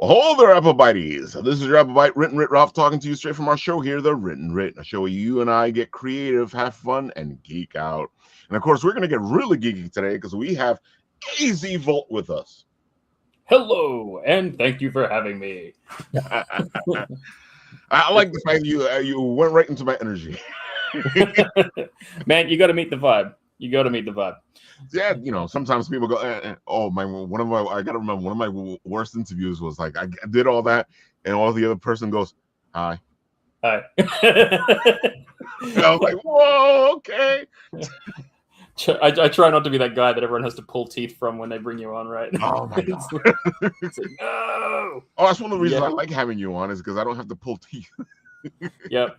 Well, hello there, Apple Bites. This is your Apple Bite, Written Writ Ralph, talking to you straight from our show here, The Written Writ, a show where you and I get creative, have fun, and geek out. And of course, we're going to get really geeky today because we have AZ Volt with us. Hello, and thank you for having me. I like the fact you went right into my energy. Man, you got to meet the vibe. You got to meet the vibe. Yeah, sometimes people go, oh, I got to remember one of my worst interviews was like, I did all that, and all the other person goes, hi. Hi. I was like, whoa, okay. I try not to be that guy that everyone has to pull teeth from when they bring you on, right? Oh my god! It's like, no. Oh, that's one of the reasons I like having you on is because I don't have to pull teeth. Yep.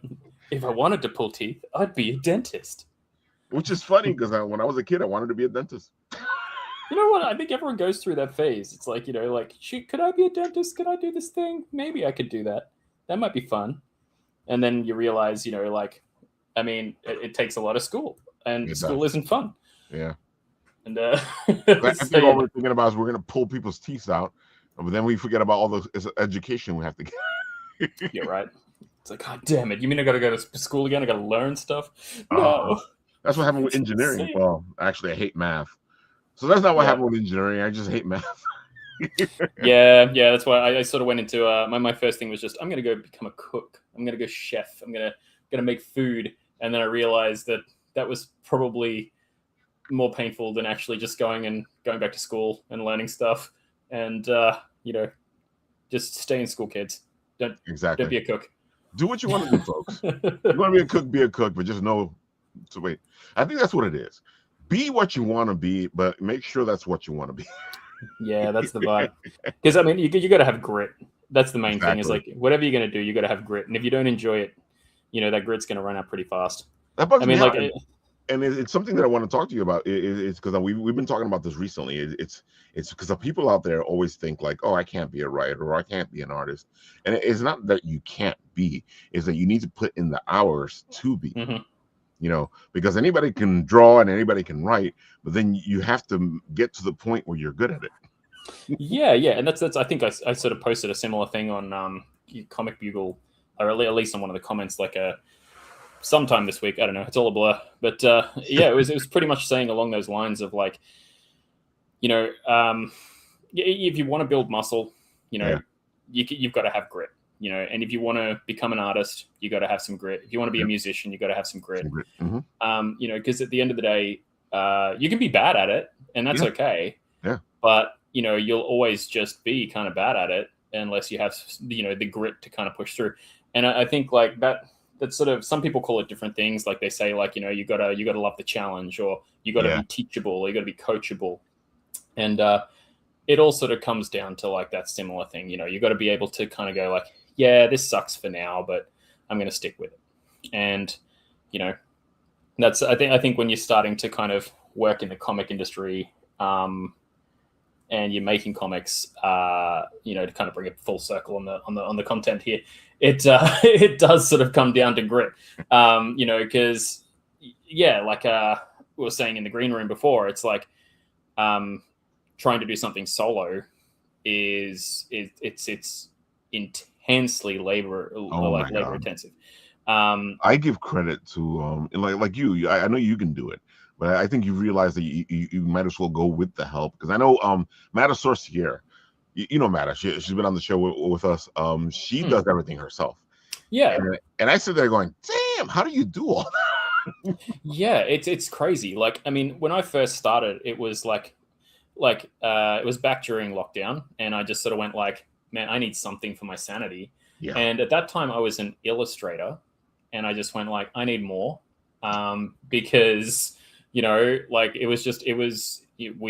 If I wanted to pull teeth, I'd be a dentist. Which is funny because when I was a kid, I wanted to be a dentist. You know what? I think everyone goes through that phase. It's like, shoot, could I be a dentist? Could I do this thing? Maybe I could do that. That might be fun. And then you realize, it takes a lot of school. And school isn't fun. Yeah. And I think all we're thinking about is we're going to pull people's teeth out, but then we forget about all the education we have to get. You're right. It's like, God damn it! You mean I got to go to school again? I got to learn stuff? No. That's what happened with engineering. Insane. Well, actually, I hate math, so that's not what happened with engineering. I just hate math. yeah. That's why I sort of went into my first thing was just I'm going to go become a cook. I'm going to go chef. I'm going to make food, and then I realized that was probably more painful than actually just going back to school and learning stuff. And just stay in school, kids. Don't be a cook. Do what you want to do, folks. You want to be a cook, be a cook, but just know. So wait, I think that's what it is. Be what you want to be, but make sure that's what you want to be. Yeah, that's the vibe. Because you got to have grit. That's the main thing. Is like whatever you're going to do, you got to have grit. And if you don't enjoy it, that grit's going to run out pretty fast. That bugs me out. And it's something that I want to talk to you about. It's because we've been talking about this recently. It's because the people out there always think like, oh, I can't be a writer or I can't be an artist. And it's not that you can't be, it's that you need to put in the hours to be. Mm-hmm. Because anybody can draw and anybody can write, but then you have to get to the point where you're good at it. Yeah. And that's I think I sort of posted a similar thing on Comic Bugle, or at least on one of the comments, like sometime this week. I don't know. It's all a blur. But it was pretty much saying along those lines of like, if you want to build muscle, you've got to have grit. And if you want to become an artist, you got to have some grit. If you want to be a musician, you got to have some grit. Mm-hmm. Because at the end of the day, you can be bad at it, and that's okay. Yeah. But you'll always just be kind of bad at it unless you have the grit to kind of push through. And I think like that. That's sort of, some people call it different things. Like they say, like, you gotta love the challenge, or you gotta be teachable, or you gotta be coachable. And it all sort of comes down to like that similar thing. You got to be able to kind of go like, yeah, this sucks for now, but I'm going to stick with it. And, that's, I think when you're starting to kind of work in the comic industry, and you're making comics, to kind of bring it full circle on the content here, it does sort of come down to grit, because like we were saying in the green room before, it's like trying to do something solo it's intensely labor intensive. I give credit to like you. I know you can do it. But I think you realize that you might as well go with the help, because I know Mata Sorcier, Mata, she's been on the show with us. She does everything herself. Yeah, and I sit there going, damn, how do you do all that? Yeah, it's crazy. Like, I mean, when I first started, it was like it was back during lockdown, and I just sort of went like, man, I need something for my sanity. Yeah. And at that time, I was an illustrator, and I just went like, I need more, because we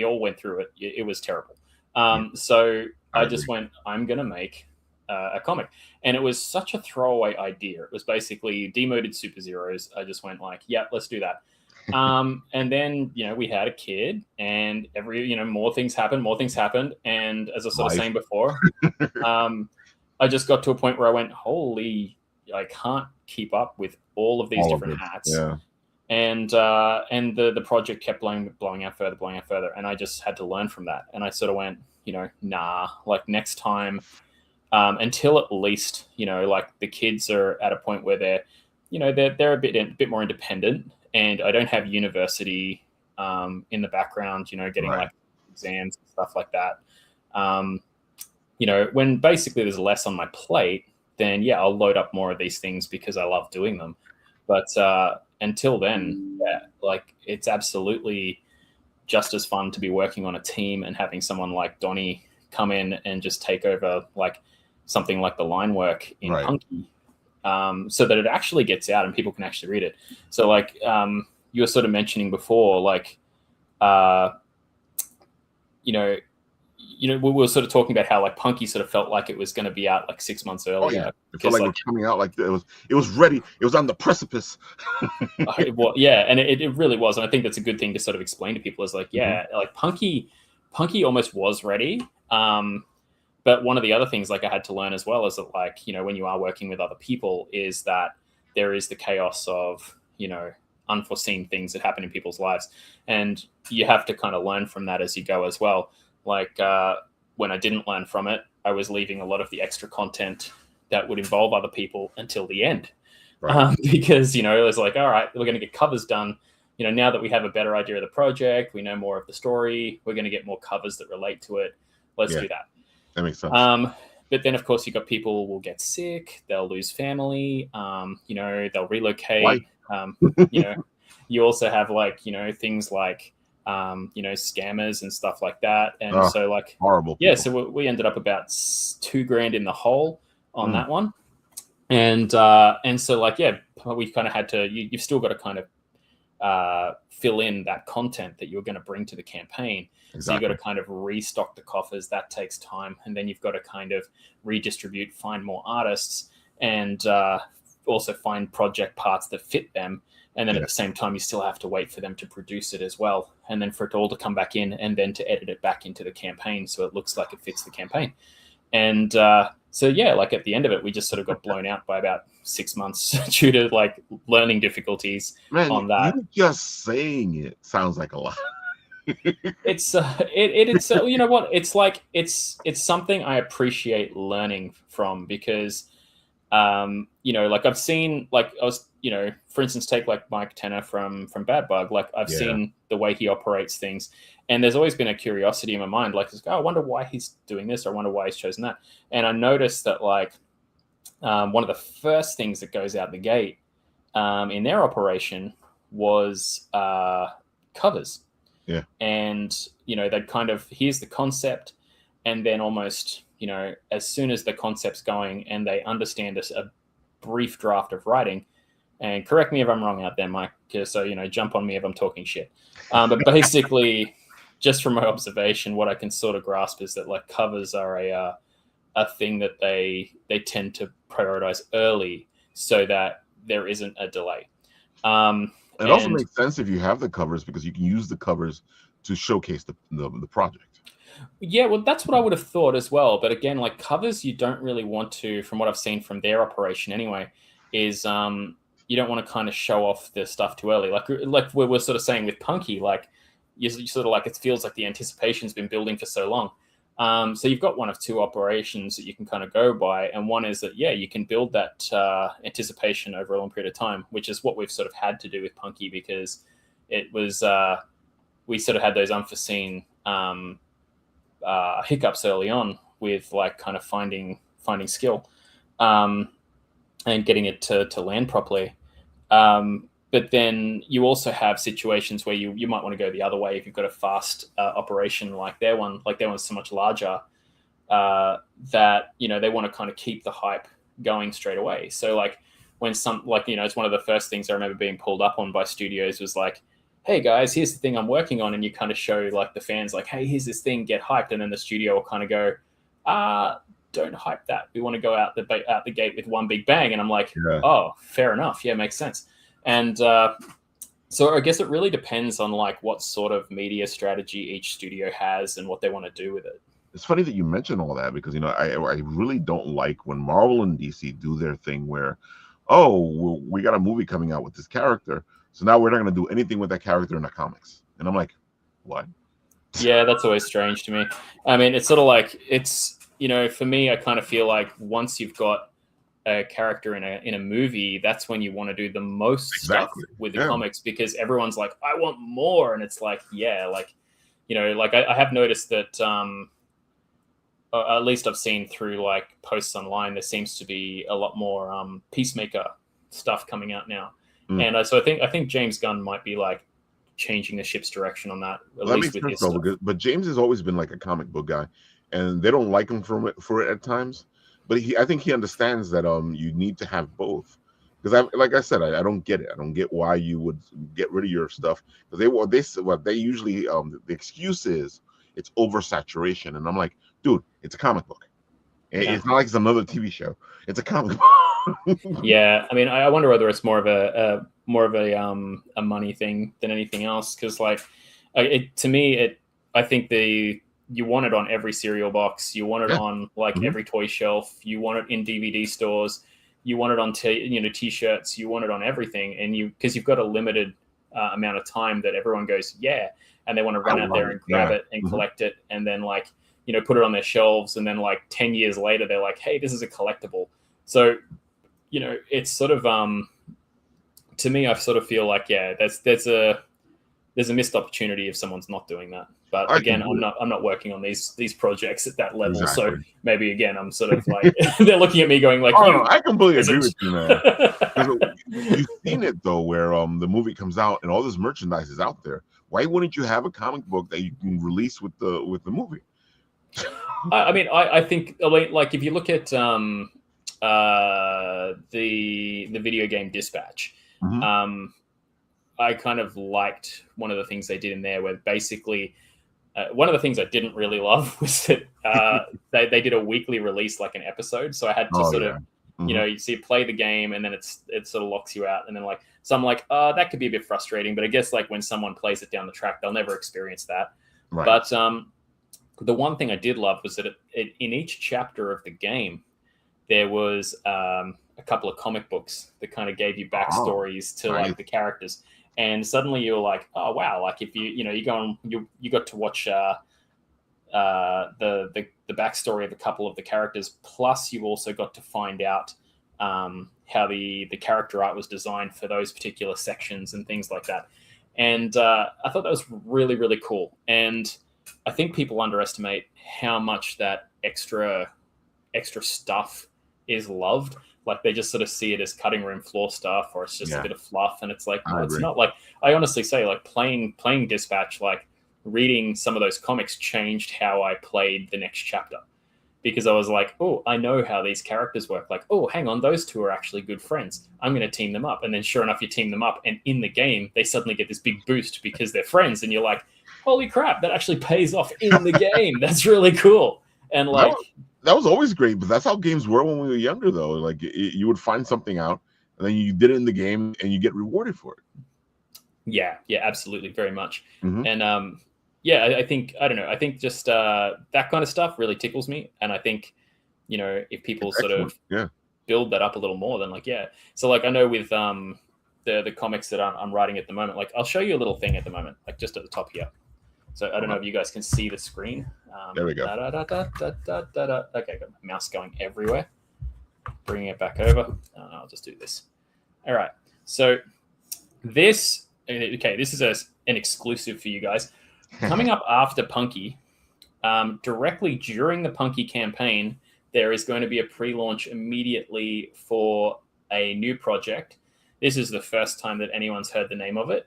all went through it. It was terrible. So I just went, I'm going to make a comic. And it was such a throwaway idea. It was basically demoted superheroes. I just went like, yeah, let's do that. And then, we had a kid, and more things happened. And as I was sort of saying before, I just got to a point where I went, holy, I can't keep up with all of these different hats. Yeah. And the project kept blowing out further. And I just had to learn from that. And I sort of went, nah, like next time until at least, like the kids are at a point where they're a bit more independent, and I don't have university in the background, getting Right. like exams and stuff like that. When basically there's less on my plate, then yeah, I'll load up more of these things because I love doing them. But until then, yeah, like it's absolutely just as fun to be working on a team and having someone like Donnie come in and just take over like something like the line work in Right. Punky, so that it actually gets out and people can actually read it. So like you were sort of mentioning before, like you know, we were sort of talking about how like Punky sort of felt like it was going to be out like 6 months Oh yeah, earlier it felt because like it was coming out like it was ready. It was on the precipice. yeah, and it really was, and I think that's a good thing to sort of explain to people is like, yeah, like Punky almost was ready. But one of the other things like I had to learn as well is that like, when you are working with other people is that there is the chaos of, unforeseen things that happen in people's lives. And you have to kind of learn from that as you go as well. Like when I didn't learn from it, I was leaving a lot of the extra content that would involve other people until the end. Right. Because, it was like, all right, we're going to get covers done. Now that we have a better idea of the project, we know more of the story, we're going to get more covers that relate to it. Let's do that. That makes sense. But then, of course, you've got people will get sick, they'll lose family, they'll relocate. You also have like, things like, scammers and stuff like that. And so like, horrible. Yeah. So we ended up about $2,000 in the hole on that one. And so like, yeah, we kind of had to, you've still got to kind of fill in that content that you're going to bring to the campaign. Exactly. So you've got to kind of restock the coffers. That takes time. And then you've got to kind of redistribute, find more artists, and also find project parts that fit them. And then at the same time, you still have to wait for them to produce it as well. And then for it all to come back in and then to edit it back into the campaign so it looks like it fits the campaign. And so, yeah, like at the end of it, we just sort of got blown out by about 6 months due to like learning difficulties on that. You just saying it sounds like a lot. It's you know what, it's like it's something I appreciate learning from because like I've seen, like I was, for instance, take like Mike Tenner from Bad Bug. Like I've seen the way he operates things, and there's always been a curiosity in my mind, like, oh, I wonder why he's doing this, or I wonder why he's chosen that. And I noticed that like one of the first things that goes out the gate in their operation was covers. Yeah. And they'd kind of, here's the concept, and then almost, as soon as the concept's going and they understand a brief draft of writing, and correct me if I'm wrong out there, Mike, so, jump on me if I'm talking shit. But basically, just from my observation, what I can sort of grasp is that like covers are a thing that they tend to prioritize early so that there isn't a delay. It also makes sense if you have the covers because you can use the covers to showcase the project. Yeah, well, that's what I would have thought as well. But again, like covers, you don't really want to, from what I've seen from their operation anyway, is you don't want to kind of show off the stuff too early. Like we're sort of saying with Punky, like you sort of like it feels like the anticipation's been building for so long. So you've got one of two operations that you can kind of go by. And one is that, yeah, you can build that anticipation over a long period of time, which is what we've sort of had to do with Punky because it was, we sort of had those unforeseen hiccups early on with like kind of finding skill and getting it to land properly. But then you also have situations where you might want to go the other way if you've got a fast operation like their one. Like their one's so much larger that they want to kind of keep the hype going straight away. So like when it's one of the first things I remember being pulled up on by studios was like, hey guys, here's the thing I'm working on, and you kind of show like the fans like, hey, here's this thing, get hyped, and then the studio will kind of go, don't hype that. We want to go out the gate with one big bang, and I'm like, oh, fair enough, yeah, makes sense. And so I guess it really depends on like what sort of media strategy each studio has and what they want to do with it. It's funny that you mention all that because I really don't like when Marvel and DC do their thing where, oh, we got a movie coming out with this character, so now we're not going to do anything with that character in the comics. And I'm like, what? Yeah, that's always strange to me. I mean, it's sort of like for me, I kind of feel like once you've got a character in a movie, that's when you want to do the most stuff Exactly. with the Yeah. comics, because everyone's like, I want more, and it's like, yeah, like, like I have noticed that at least I've seen through like posts online, there seems to be a lot more Peacemaker stuff coming out now, and so I think James Gunn might be like changing the ship's direction on that, at Well, that least makes with sense his though, stuff. but James has always been like a comic book guy, and they don't like him for it at times. But I think he understands that you need to have both. Because like I said, I don't get it. I don't get why you would get rid of your stuff. Because they usually the excuse is it's oversaturation, and I'm like, dude, it's a comic book. Yeah. It's not like it's another TV show. It's a comic book. Yeah, I mean, I wonder whether it's more of a money thing than anything else. Because like, to me, I think you want it on every cereal box, you want it Yeah. on like every toy shelf, you want it in DVD stores, you want it on t-shirts, you want it on everything, and because you've got a limited amount of time that everyone goes, yeah, and they want to run out there and grab it and collect it, and then like put it on their shelves, and then like 10 years later they're like, hey, this is a collectible. So it's sort of to me, I sort of feel like, yeah, there's a missed opportunity if someone's not doing that. But again, I'm not working on these projects at that level. Exactly. So maybe again, I'm sort of like they're looking at me going like, oh, no, I completely agree with you, man. you. You've seen it though, where the movie comes out and all this merchandise is out there. Why wouldn't you have a comic book that you can release with the movie? I mean, I think like if you look at the video game Dispatch, I kind of liked one of the things they did in there, where basically one of the things I didn't really love was that they did a weekly release, like an episode. So I had to you see, play the game, and then it sort of locks you out, and then like, so I'm like, that could be a bit frustrating. But I guess like when someone plays it down the track, they'll never experience that. Right. But the one thing I did love was that in each chapter of the game, there was a couple of comic books that kind of gave you backstories to like the characters. And suddenly you were like, oh wow! Like if you go on, you got to watch the backstory of a couple of the characters. Plus, you also got to find out how the character art was designed for those particular sections and things like that. And I thought that was really, really cool. And I think people underestimate how much that extra stuff is loved. Like they just sort of see it as cutting room floor stuff, or it's just a bit of fluff. And it's like, no, it's not. Like I honestly say, like playing Dispatch, like reading some of those comics changed how I played the next chapter, because I was like, oh, I know how these characters work. Like, oh, hang on, those two are actually good friends. I'm going to team them up. And then sure enough, you team them up, and in the game, they suddenly get this big boost because they're friends. And you're like, holy crap, that actually pays off in the game. That's really cool. And like, that was always great, but that's how games were when we were younger, though. Like you would find something out, and then you did it in the game, and you get rewarded for it. Yeah, absolutely, very much. And I think, I don't know, I think just that kind of stuff really tickles me, and I think if people sort of build that up a little more, then like So like I know with the comics that I'm writing at the moment, like I'll show you a little thing at the moment, like just at the top here. So I don't know if you guys can see the screen. There we go. Okay, got my mouse going everywhere. Bringing it back over. I'll just do this. All right. So this is an exclusive for you guys. Coming up after Punky, directly during the Punky campaign, there is going to be a pre-launch immediately for a new project. This is the first time that anyone's heard the name of it.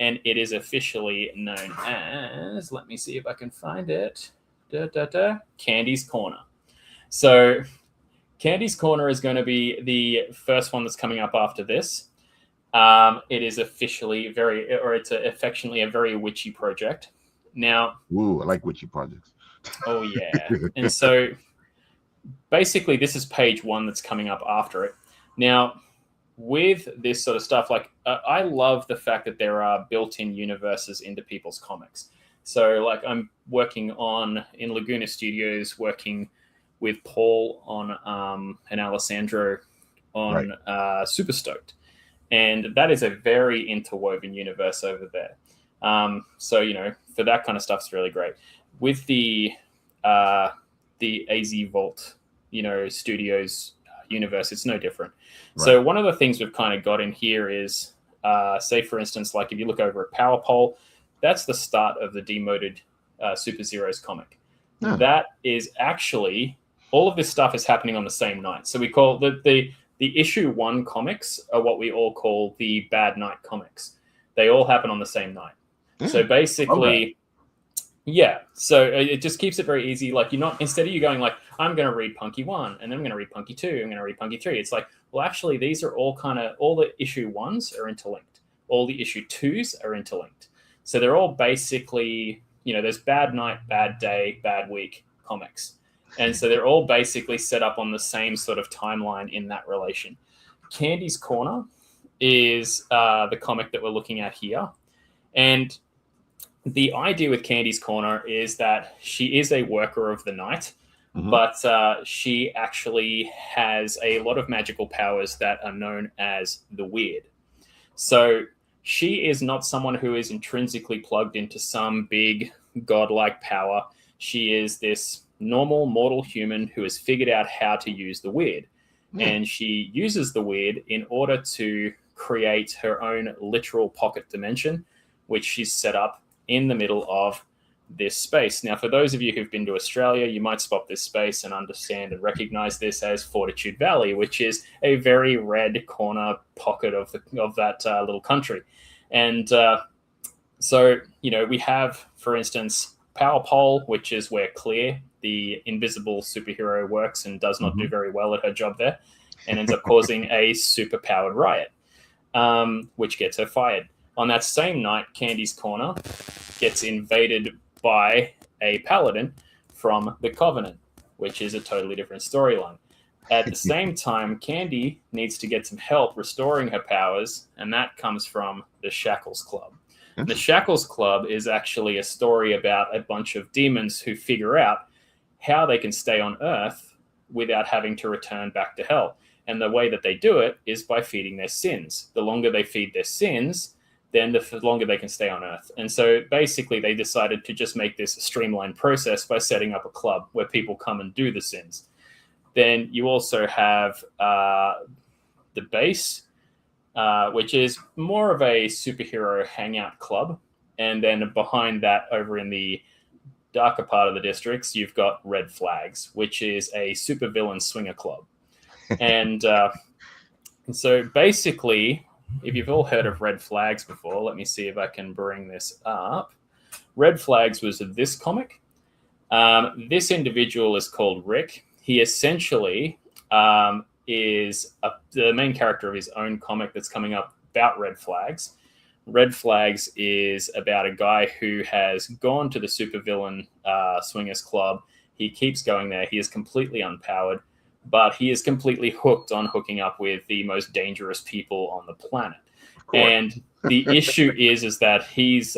And it is officially known as, let me see if I can find it, Candy's Corner. So Candy's Corner is going to be the first one that's coming up after this. It is officially it's affectionately a very witchy project. Now, ooh, I like witchy projects. Oh yeah. And so basically this is page one that's coming up after it. Now, with this sort of stuff, like I love the fact that there are built-in universes into people's comics. So like I'm working in Laguna Studios, working with Paul on and Alessandro on Super Stoked. And that is a very interwoven universe over there. So, for that kind of stuff, it's really great. With the the AZ Vault, Studios universe. It's no different. Right. So one of the things we've kind of got in here is, say, for instance, like if you look over at Power Pole, that's the start of the demoted Super Zeros comic. Yeah. That is actually, all of this stuff is happening on the same night. So we call the issue 1 comics are what we all call the Bad Night comics. They all happen on the same night. Yeah. So basically, yeah. So it just keeps it very easy. Like, instead of you going like, I'm going to read Punky 1, and then I'm going to read Punky 2, I'm going to read Punky 3. It's like, well, actually, these are all all the issue 1s are interlinked. All the issue 2s are interlinked. So they're all basically, there's Bad Night, Bad Day, Bad Week comics. And so they're all basically set up on the same sort of timeline in that relation. Candy's Corner is the comic that we're looking at here. And the idea with Candy's Corner is that she is a worker of the night, but she actually has a lot of magical powers that are known as the weird. So she is not someone who is intrinsically plugged into some big godlike power. She is this normal mortal human who has figured out how to use the weird. And she uses the weird in order to create her own literal pocket dimension, which she's set up in the middle of this space. Now, for those of you who've been to Australia, you might spot this space and understand and recognize this as Fortitude Valley, which is a very red corner pocket of that little country. And so, we have, for instance, Power Pole, which is where Clear, the invisible superhero, works and does not do very well at her job there, and ends up causing a super-powered riot, which gets her fired. On that same night, Candy's Corner gets invaded by a paladin from the Covenant, which is a totally different storyline. At the same time, Candy needs to get some help restoring her powers, and that comes from the Shackles Club. The Shackles Club is actually a story about a bunch of demons who figure out how they can stay on Earth without having to return back to hell. And the way that they do it is by feeding their sins. The longer they feed their sins, then the longer they can stay on Earth. And so basically they decided to just make this a streamlined process by setting up a club where people come and do the sins. Then you also have the base, which is more of a superhero hangout club. And then behind that, over in the darker part of the districts, you've got Red Flags, which is a supervillain swinger club. And so basically, if you've all heard of Red Flags before, let me see if I can bring this up. Red Flags was this comic. This individual is called Rick. He essentially is the main character of his own comic that's coming up about Red Flags. Red Flags is about a guy who has gone to the supervillain swingers club. He keeps going there. He is completely unpowered, but he is completely hooked on hooking up with the most dangerous people on the planet. And the issue is that he's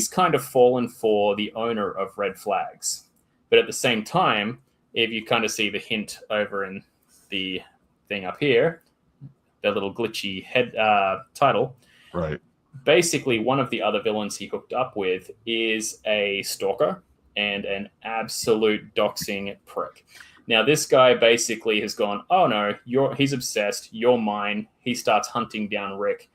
kind of fallen for the owner of Red Flags. But at the same time, if you kind of see the hint over in the thing up here, the little glitchy head title, right? Basically, one of the other villains he hooked up with is a stalker and an absolute doxing prick. Now, this guy basically has gone, oh no, he's obsessed, you're mine. He starts hunting down Rick.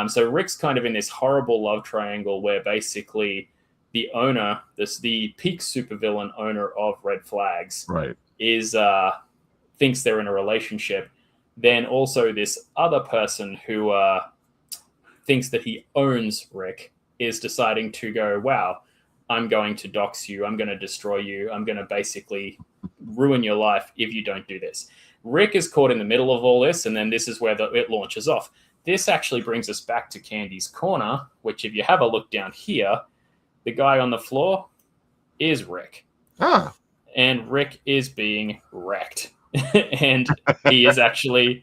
So Rick's kind of in this horrible love triangle where basically the owner, the peak supervillain owner of Red Flags, right, is thinks they're in a relationship. Then also this other person who thinks that he owns Rick is deciding to go, wow, I'm going to dox you. I'm going to destroy you. I'm going to basically ruin your life if you don't do this. Rick is caught in the middle of all this, and then this is where it launches off. This actually brings us back to Candy's Corner, which if you have a look down here, the guy on the floor is Rick. Ah. And Rick is being wrecked. And he is actually,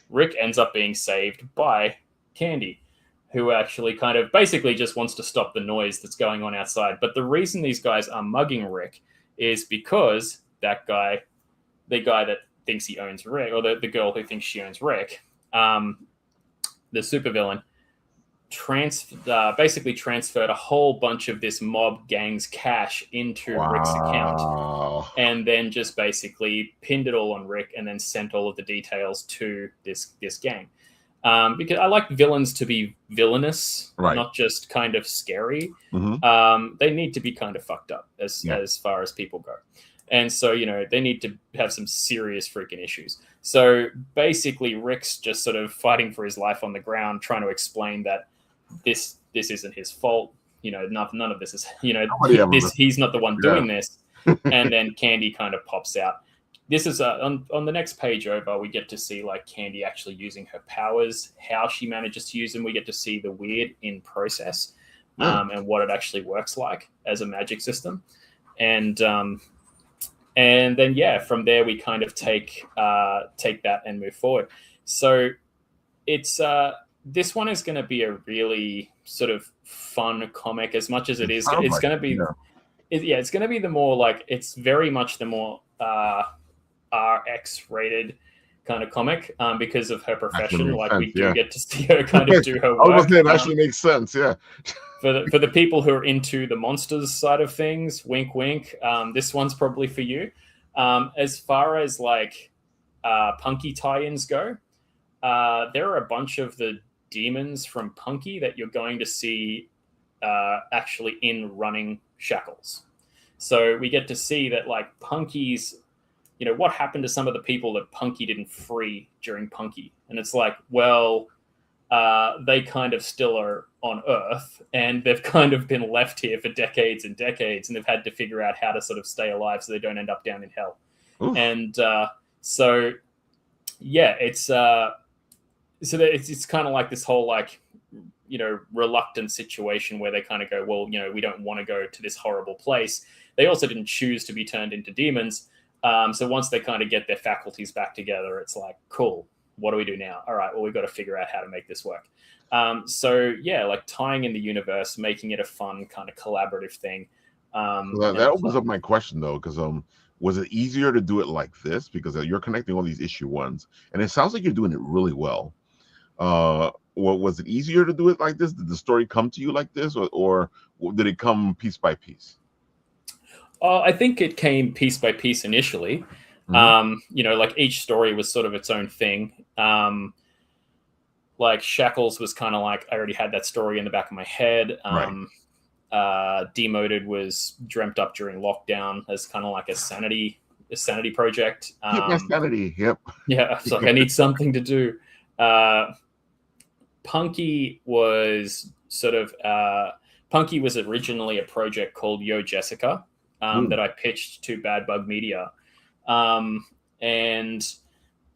Rick ends up being saved by Candy, who actually kind of basically just wants to stop the noise that's going on outside. But the reason these guys are mugging Rick is because that guy, the guy that thinks he owns Rick, or the girl who thinks she owns Rick, the supervillain, basically transferred a whole bunch of this mob gang's cash into Rick's account, Wow. and then just basically pinned it all on Rick, and then sent all of the details to this gang. Because I like villains to be villainous, Right. not just kind of scary. Mm-hmm. They need to be kind of fucked up as far as people go. And so, they need to have some serious freaking issues. So basically, Rick's just sort of fighting for his life on the ground, trying to explain that this isn't his fault. None of this is, he's not the one doing this. And then Candy kind of pops out. This is on the next page over, we get to see like Candy actually using her powers, how she manages to use them. We get to see the weird in process, and what it actually works like as a magic system. And then, from there, we kind of take that and move forward. So it's this one is going to be a really sort of fun comic, as much as it is. It's going to be, it's going to be the more like, it's very much the more RX rated kind of comic, because of her profession. Like we do get to see her kind of do her work. I was saying, it actually makes sense. Yeah. For the people who are into the monsters side of things, wink, wink. This one's probably for you. As far as like Punky tie-ins go, there are a bunch of the demons from Punky that you're going to see actually in running Shackles. So we get to see that like Punky's, what happened to some of the people that Punky didn't free during Punky, and it's like, well. They kind of still are on Earth, and they've kind of been left here for decades and decades, and they've had to figure out how to sort of stay alive so they don't end up down in hell. Oof. And so it's it's kind of like this whole like reluctant situation where they kind of go, well, we don't want to go to this horrible place. They also didn't choose to be turned into demons. So once they kind of get their faculties back together, it's like, cool. What do we do now? All right, well, we've got to figure out how to make this work. Like tying in the universe, making it a fun kind of collaborative thing. That opens up my question, though, because was it easier to do it like this? Because you're connecting all these issue ones, and it sounds like you're doing it really well. Was it easier to do it like this? Did the story come to you like this, or did it come piece by piece? I think it came piece by piece initially. Like each story was sort of its own thing. Like Shackles was kind of like, I already had that story in the back of my head. Demoted was dreamt up during lockdown as kind of like a sanity project. My sanity. Yep. Yeah. It's like, I need something to do. Punky was originally a project called Yo Jessica, that I pitched to Bad Bug Media. And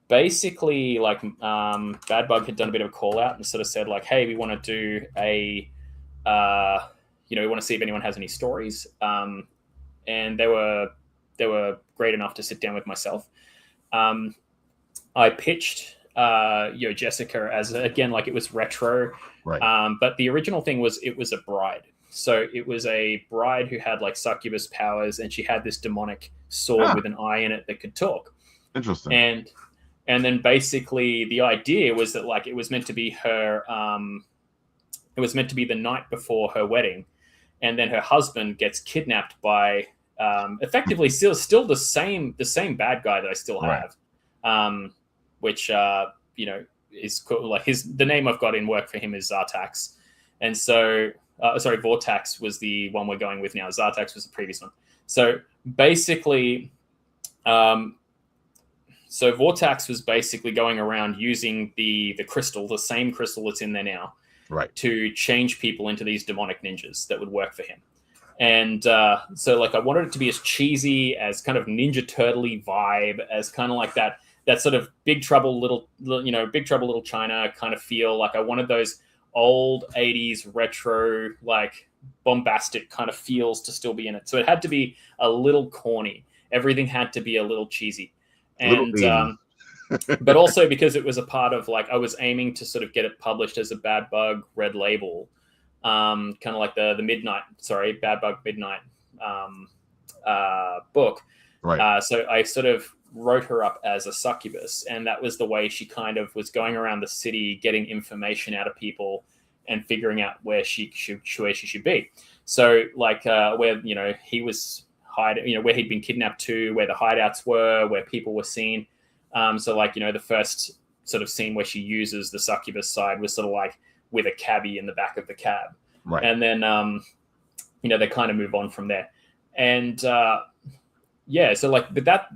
basically like Bad Bug had done a bit of a call out and sort of said like, hey, we want to do we want to see if anyone has any stories. And they were great enough to sit down with myself. I pitched Yo Jessica as, again, like it was retro, right? But the original thing was, it was a bride. So it was a bride who had like succubus powers, and she had this demonic sword with an eye in it that could talk. Interesting. And then basically the idea was that like it was meant to be her, it was meant to be the night before her wedding, and then her husband gets kidnapped by effectively still the same bad guy that I still have, which is cool. Like the name I've got in work for him is Zartax, and so Vortax was the one we're going with now. Zartax was the previous one. So basically, Vortax was basically going around using the crystal, the same crystal that's in there now, right, to change people into these demonic ninjas that would work for him. And so like I wanted it to be as cheesy, as kind of Ninja Turtle-y vibe, as kind of like that sort of Big Trouble Little China kind of feel. Like I wanted those old 80s retro, like bombastic kind of feels to still be in it. So it had to be a little corny. Everything had to be a little cheesy. And but also because it was a part of, like, I was aiming to sort of get it published as a Bad Bug Red Label, kind of like the Bad Bug Midnight book. Right. So I sort of wrote her up as a succubus, and that was the way she kind of was going around the city getting information out of people, and figuring out where she should be. So like where he was where he'd been kidnapped to, where the hideouts were, where people were seen. So like the first sort of scene where she uses the succubus side was sort of like with a cabbie in the back of the cab, Right. And then they kind of move on from there, and so like, but that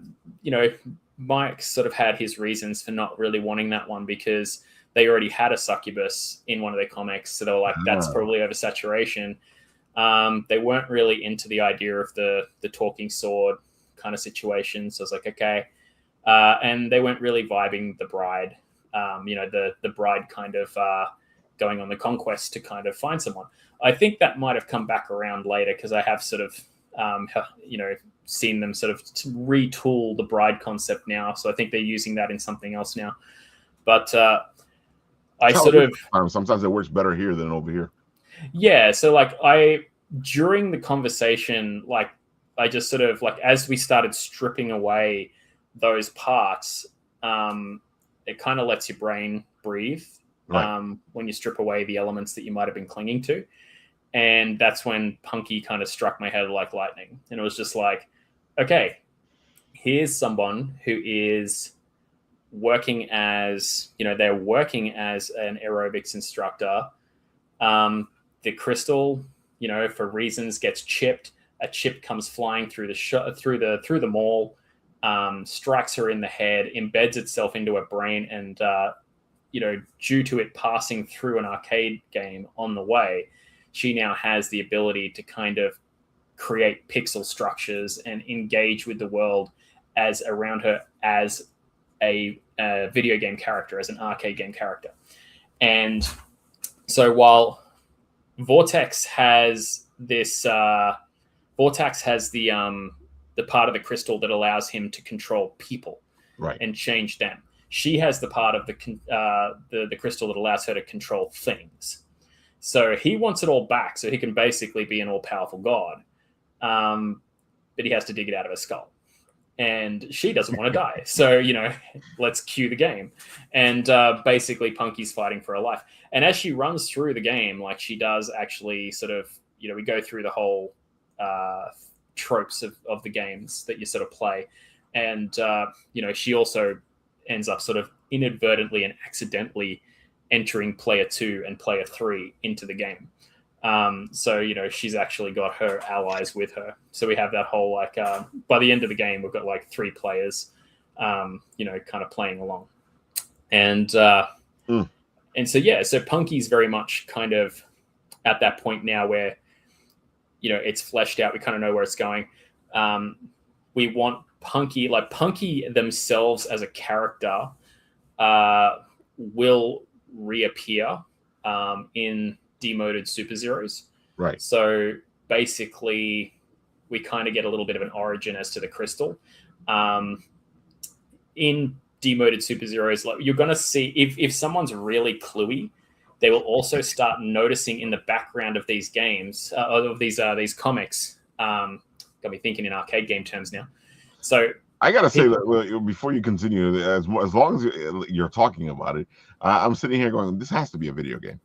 Mike sort of had his reasons for not really wanting that one because they already had a succubus in one of their comics, so they were like, that's probably oversaturation. They weren't really into the idea of the talking sword kind of situation, so I was like, okay. And they weren't really vibing the bride, the bride kind of going on the conquest to kind of find someone. I think that might have come back around later because I have sort of, seen them sort of retool the bride concept now. So I think they're using that in something else now. But sometimes it works better here than over here. Yeah. So like during the conversation, like I just sort of like, as we started stripping away those parts, it kind of lets your brain breathe. Right. When you strip away the elements that you might have been clinging to. And that's when Punky kind of struck my head like lightning. And it was just like, okay, here's someone who is working as, they're working as an aerobics instructor. The crystal, for reasons gets chipped. A chip comes flying through the mall, strikes her in the head, embeds itself into her brain, and due to it passing through an arcade game on the way, she now has the ability to kind of create pixel structures and engage with the world as around her as a video game character, as an arcade game character. And so while Vortex has this, Vortex has the part of the crystal that allows him to control people, right, and change them. She has the part of the crystal that allows her to control things. So he wants it all back so he can basically be an all-powerful god. But he has to dig it out of her skull. And she doesn't want to die. So, let's cue the game. And basically Punky's fighting for her life. And as she runs through the game, like she does actually sort of, we go through the whole tropes of the games that you sort of play. And, she also ends up sort of inadvertently and accidentally entering player 2 and player 3 into the game. So, she's actually got her allies with her. So we have that whole, like, by the end of the game, we've got like 3 players, kind of playing along. And so, yeah, so Punky's very much kind of at that point now where, it's fleshed out. We kind of know where it's going. We want Punky themselves as a character will reappear in demoted Super Zeros. Right. So basically, we kind of get a little bit of an origin as to the crystal. In demoted Super Zeros, like, you're going to see if someone's really cluey, they will also start noticing in the background of these games, of these comics. Got me thinking in arcade game terms now. So I gotta say that before you continue, as long as you're talking about it, I'm sitting here going, "This has to be a video game."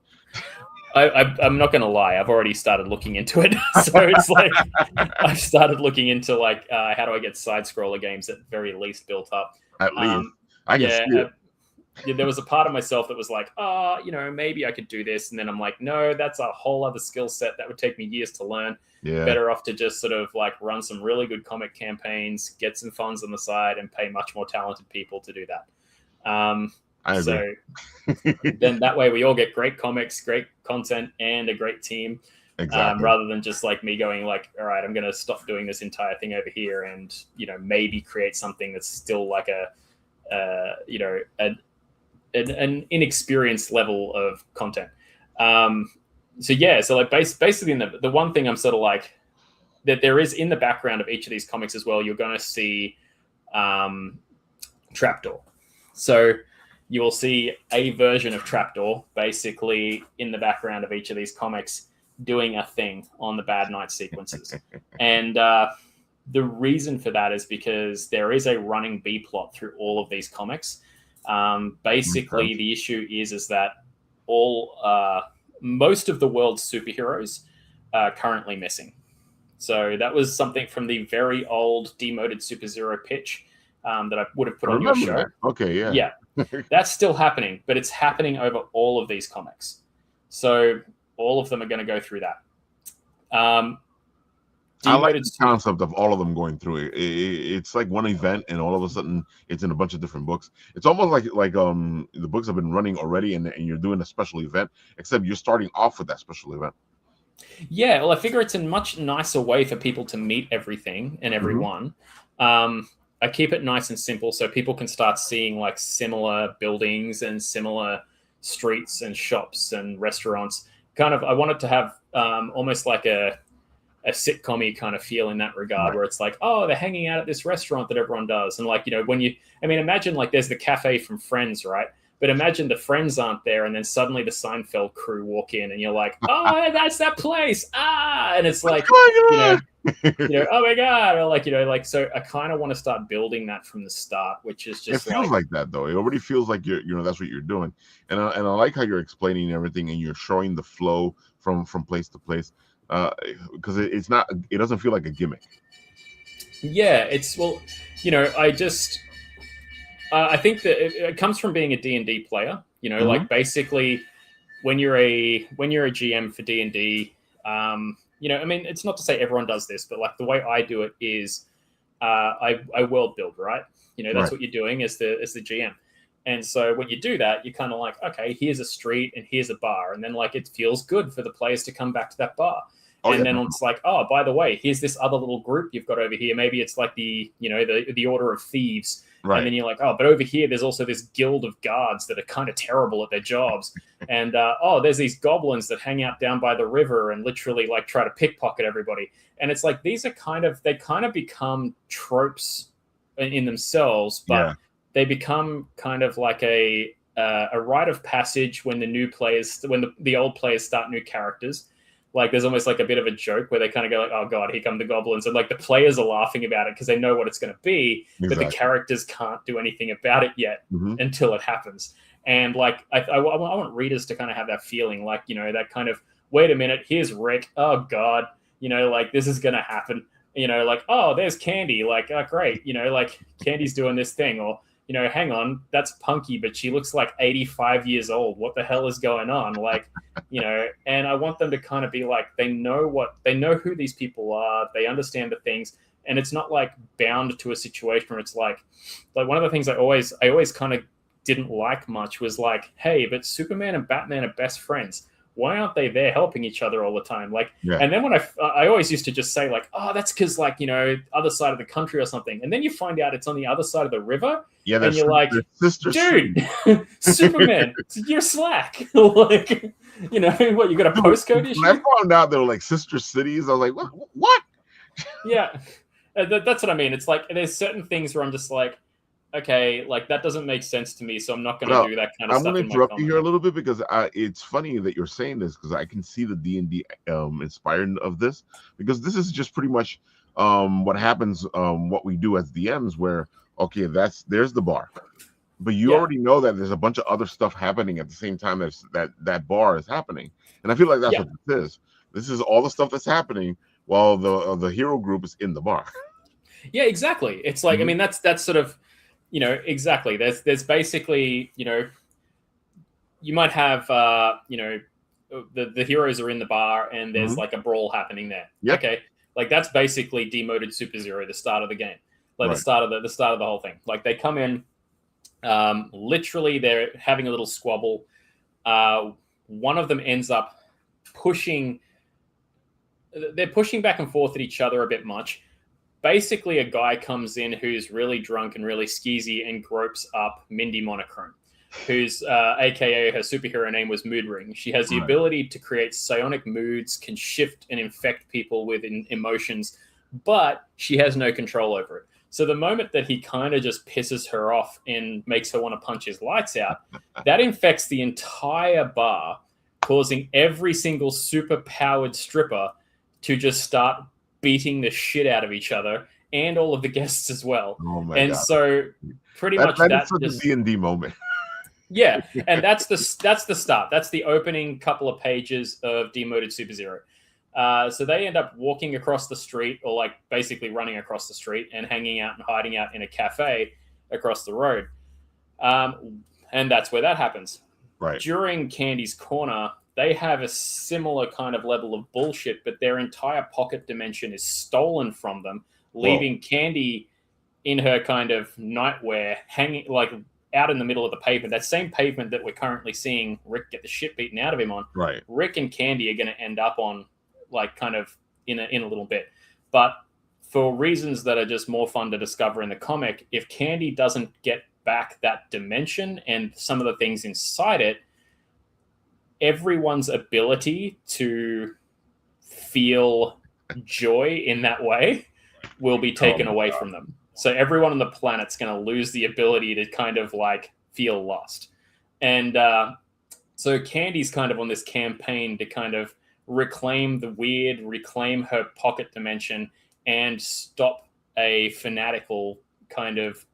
I'm not going to lie. I've already started looking into it. So it's like I've started looking into like how do I get side scroller games at very least built up. At least I can see it. Yeah, there was a part of myself that was like, maybe I could do this, and then I'm like, no, that's a whole other skill set that would take me years to learn. Yeah. Better off to just sort of like run some really good comic campaigns, get some funds on the side, and pay much more talented people to do that. I agree. So then that way we all get great comics, great content, and a great team. Exactly. Rather than just like me going like, all right, I'm going to stop doing this entire thing over here and, maybe create something that's still like an inexperienced level of content. So like basically the one thing I'm sort of like that there is in the background of each of these comics as well, you're going to see Trapdoor. So you will see a version of Trapdoor basically in the background of each of these comics doing a thing on the Bad Night sequences. And the reason for that is because there is a running B plot through all of these comics. Basically, the issue is that all most of the world's superheroes are currently missing. So that was something from the very old demoted Super Zero pitch that I would have put I on your remember show. that. Okay, yeah. Yeah, that's still happening, but it's happening over all of these comics. So all of them are going to go through that. I like the concept of all of them going through it. It's like one event, and all of a sudden, it's in a bunch of different books. It's almost like the books have been running already, and you're doing a special event, except you're starting off with that special event. Yeah, well, I figure it's a much nicer way for people to meet everything and everyone. I keep it nice and simple so people can start seeing like similar buildings and similar streets and shops and restaurants. Kind of, I want it to have almost like a sitcom-y kind of feel in that regard, Right. where it's like, oh, they're hanging out at this restaurant that everyone does. And like, imagine like there's the cafe from Friends, right? But imagine the Friends aren't there, and then suddenly the Seinfeld crew walk in, and you're like, oh, that's that place. And it's like, oh my God. Or like, so I kind of want to start building that from the start, which is just it feels like that though. It already feels like that's what you're doing. And I like how you're explaining everything, and you're showing the flow from place to place. Because it doesn't feel like a gimmick. Yeah, I think that it comes from being a D&D player. Like basically when you're a GM for D&D, it's not to say everyone does this, but like the way I do it is I world build, right? That's Right. what you're doing as the GM. And so when you do that, you're kind of like, okay, here's a street and here's a bar. And then like it feels good for the players to come back to that bar. Then it's like, oh, by the way, here's this other little group you've got over here. Maybe it's like the Order of Thieves. Right. And then you're like, oh, but over here, there's also this guild of guards that are kind of terrible at their jobs. And, there's these goblins that hang out down by the river and literally like try to pickpocket everybody. And it's like, they kind of become tropes in themselves, but they become kind of like a rite of passage when the old players start new characters. Like there's almost like a bit of a joke where they kind of go like, oh God, here come the goblins. And like the players are laughing about it because they know what it's going to be, but the characters can't do anything about it yet until it happens. And like, I want readers to kind of have that feeling like, that kind of, wait a minute, here's Rick. Oh God, like this is going to happen. Like, oh, there's Candy. Like, oh, great. Like Candy's doing this thing. Or, hang on, that's Punky, but she looks like 85 years old. What the hell is going on? Like, and I want them to kind of be like, they know who these people are. They understand the things. And it's not like bound to a situation where it's like one of the things I always kind of didn't like much was like, hey, but Superman and Batman are best friends. Why aren't they there helping each other all the time? Like, and then when I always used to just say like, oh, that's because like, other side of the country or something. And then you find out it's on the other side of the river. Yeah, and you're like, dude, Superman, you're slack. Like, what, you got a postcode issue? When I found out they were like sister cities, I was like, what? Yeah, that's what I mean. It's like, there's certain things where I'm just like, okay, like that doesn't make sense to me, so I'm not going to do that kind of stuff. I'm going to interrupt you here a little bit because it's funny that you're saying this because I can see the D&D inspired of this, because this is just pretty much what happens, what we do as DMs, where okay, there's the bar, but you already know that there's a bunch of other stuff happening at the same time that bar is happening, and I feel like that's what this is. This is all the stuff that's happening while the hero group is in the bar. Yeah, exactly. It's like I mean that's sort of. Exactly. There's basically, you might have, the heroes are in the bar and there's like a brawl happening there. Yep. Okay. Like that's basically demoted Super Zero, the start of the game, like the start of the whole thing. Like they come in, literally they're having a little squabble. One of them ends up pushing back and forth at each other a bit much. Basically, a guy comes in who's really drunk and really skeezy and gropes up Mindy Monochrome, whose AKA her superhero name was Mood Ring. She has the ability to create psionic moods, can shift and infect people with emotions, but she has no control over it. So the moment that he kind of just pisses her off and makes her want to punch his lights out, that infects the entire bar, causing every single super-powered stripper to just start beating the shit out of each other and all of the guests as well. Oh my God. So pretty much that is such a D&D moment. Yeah, and that's the start. That's the opening couple of pages of Demoted Super-Zero. So they end up walking across the street, or like basically running across the street and hanging out and hiding out in a cafe across the road. And that's where that happens. Right. During Candy's Corner, they have a similar kind of level of bullshit, but their entire pocket dimension is stolen from them, leaving Candy in her kind of nightwear, hanging like out in the middle of the pavement. That same pavement that we're currently seeing Rick get the shit beaten out of him on. Right. Rick and Candy are going to end up on, like, kind of in a little bit. But for reasons that are just more fun to discover in the comic, if Candy doesn't get back that dimension and some of the things inside it, everyone's ability to feel joy in that way will be taken away from them. So everyone on the planet's going to lose the ability to kind of like feel lost. And so Candy's kind of on this campaign to kind of reclaim the weird, reclaim her pocket dimension, and stop a fanatical kind of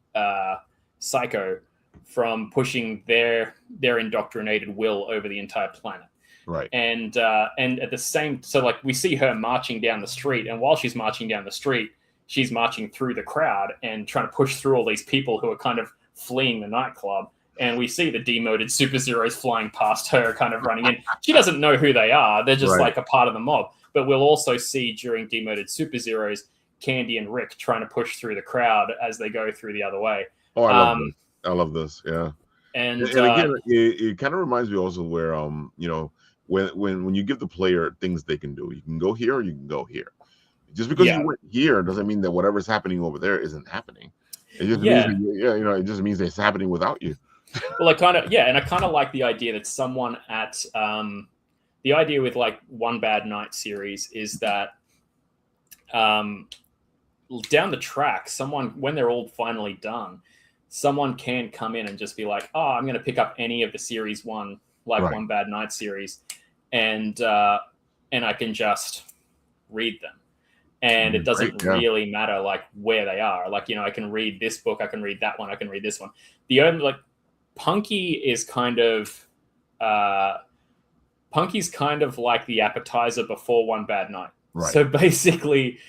psycho from pushing their indoctrinated will over the entire planet. Right. And at the same, so like we see her marching down the street, and while she's marching down the street, she's marching through the crowd and trying to push through all these people who are kind of fleeing the nightclub. And we see the demoted Super-Zeros flying past her, kind of running in. She doesn't know who they are. They're just like a part of the mob. But we'll also see during demoted Super-Zeros, Candy and Rick trying to push through the crowd as they go through the other way. Oh, I love this. I love this. Yeah. And again, it kind of reminds me also where, you know, when you give the player things they can do, you can go here or you can go here. Just because you went here doesn't mean that whatever's happening over there isn't happening. It just means you know, it just means it's happening without you. Well, I kind of like the idea that someone at the idea with like One Bad Night series is that down the track, someone, when they're all finally done, someone can come in and just be like, oh, I'm going to pick up any of the series one, like One Bad Night series, and I can just read them. And it doesn't really matter like where they are. Like, you know, I can read this book, I can read that one, I can read this one. The only like Punky is kind of Punky's kind of like the appetizer before One Bad Night. Right. So basically,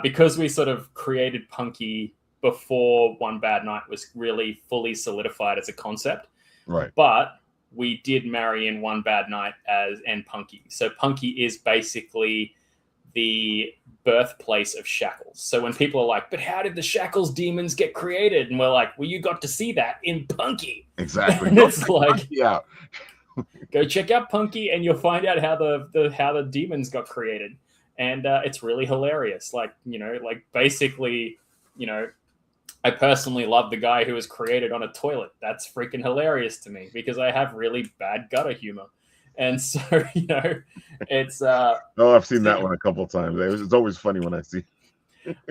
because we sort of created Punky before One Bad Night was really fully solidified as a concept. Right. But we did marry in One Bad Night and Punky. So Punky is basically the birthplace of Shackles. So when people are like, but how did the Shackles demons get created? And we're like, well, you got to see that in Punky. Exactly. And it's like, yeah, go check out Punky and you'll find out how the demons got created. And it's really hilarious. Like, you know, like basically, you know, I personally love the guy who was created on a toilet. That's freaking hilarious to me because I have really bad gutter humor. And so, you know, it's I've seen that one a couple of times. It's always funny when I see.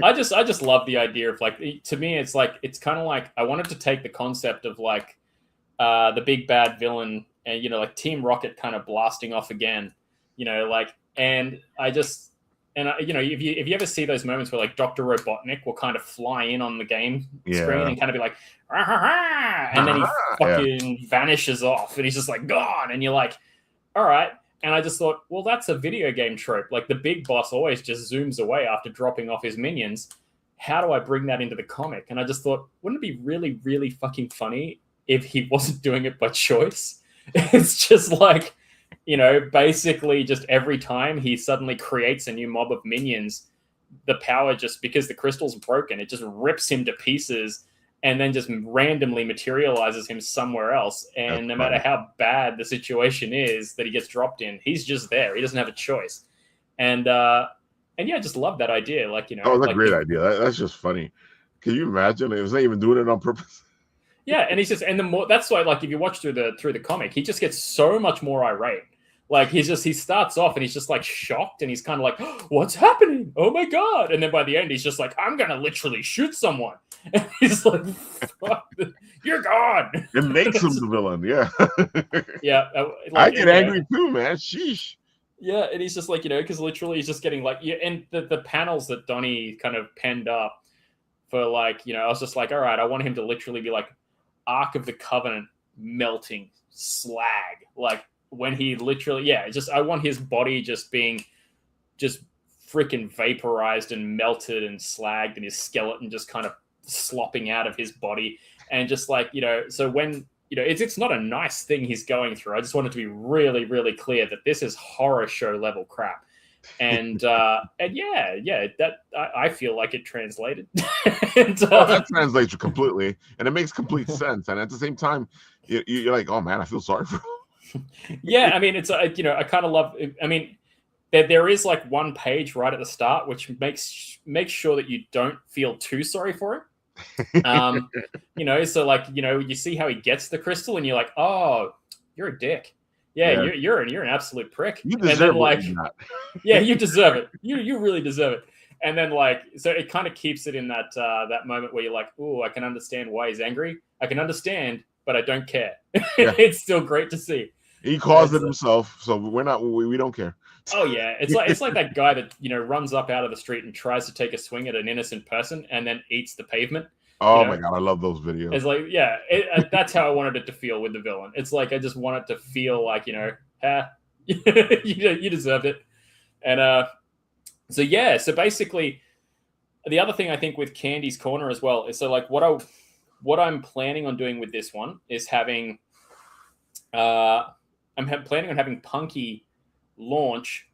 I just love the idea of like, to me, it's like, it's kind of like I wanted to take the concept of like the big bad villain and, you know, like Team Rocket kind of blasting off again, you know, like, and I just, and you know, if you ever see those moments where like Dr. Robotnik will kind of fly in on the game screen and kind of be like, and then he fucking vanishes off and he's just like gone, and you're like, all right. And I just thought, well, that's a video game trope. Like the big boss always just zooms away after dropping off his minions. How do I bring that into the comic? And I just thought, wouldn't it be really, really fucking funny if he wasn't doing it by choice? It's just like, you know, basically just every time he suddenly creates a new mob of minions, the power, just because the crystal's broken, it just rips him to pieces and then just randomly materializes him somewhere else. And no matter how bad the situation is that he gets dropped in, he's just there. He doesn't have a choice. And yeah, I just love that idea. Like, you know, that's like, a great idea. That's just funny. Can you imagine? It was not even doing it on purpose. Yeah, and he's just, and the more, that's why, like, if you watch through the comic, he just gets so much more irate. Like, he starts off and he's just like shocked and he's kind of like, oh, what's happening? Oh my God. And then by the end, he's just like, I'm going to literally shoot someone. And he's like, fuck, you're gone. It makes him the villain. Yeah. Yeah. Like, I get angry too, man. Sheesh. Yeah. And he's just like, you know, because literally he's just getting like, yeah. And the panels that Donnie kind of penned up for, like, you know, I was just like, all right, I want him to literally be like Ark of the Covenant melting slag. Like when he literally, I want his body just being just freaking vaporized and melted and slagged, and his skeleton just kind of slopping out of his body. And just like, so when, it's not a nice thing he's going through. I just want it to be really, really clear that this is horror show level crap. And that I feel like it translated. That translates completely, and it makes complete sense. And at the same time, you're like, oh man, I feel sorry for him. Yeah, I mean, it's I kind of love. I mean, there is like one page right at the start which makes sure that you don't feel too sorry for him. So like, you see how he gets the crystal, and you're like, oh, you're a dick. Yeah. You're an absolute prick. You deserve yeah, you deserve it. You really deserve it. And then like, so it kind of keeps it in that that moment where you're like, oh, I can understand why he's angry. I can understand, but I don't care. Yeah. It's still great to see. He caused it himself, so we don't care. Oh yeah, it's like that guy that runs up out of the street and tries to take a swing at an innocent person and then eats the pavement. Oh my god, I love those videos. It's like, yeah, that's how I wanted it to feel with the villain. It's like I just want it to feel like you deserved it. And so basically, the other thing I think with Candy's Corner as well is, so like what I'm planning on doing with this one is having planning on having Punky launch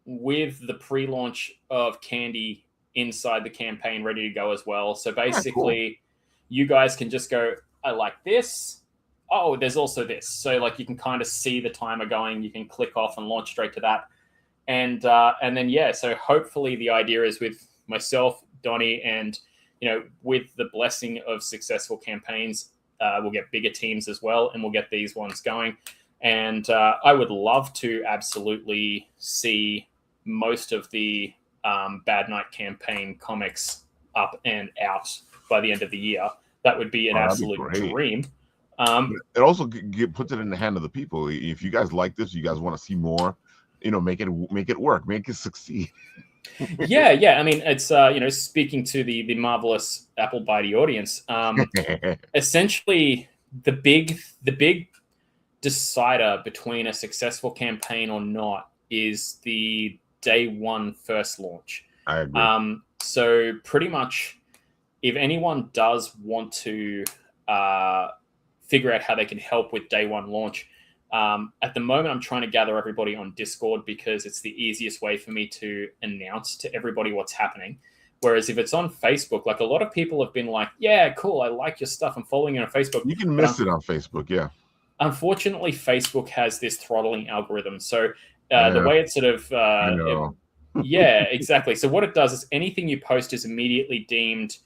with the pre-launch of Candy inside the campaign ready to go as well. So basically, you guys can just go, I like this. Oh, there's also this. So like you can kind of see the timer going. You can click off and launch straight to that. And then, so hopefully the idea is with myself, Donnie, and, with the blessing of successful campaigns, we'll get bigger teams as well, and we'll get these ones going. And I would love to absolutely see most of the Bad Night campaign comics up and out by the end of the year. That would be an absolute dream. It also puts it in the hand of the people. If you guys like this, you guys want to see more, make it work, make it succeed. Yeah. I mean, it's speaking to the marvelous Applebitey audience. Essentially, the big decider between a successful campaign or not is the day one first launch. I agree. So pretty much, if anyone does want to figure out how they can help with day one launch, at the moment I'm trying to gather everybody on Discord because it's the easiest way for me to announce to everybody what's happening. Whereas if it's on Facebook, like a lot of people have been like, yeah, cool, I like your stuff, I'm following you on Facebook. You can miss it on Facebook, yeah. Unfortunately, Facebook has this throttling algorithm. So the way it's sort of... yeah, exactly. So what it does is anything you post is immediately deemed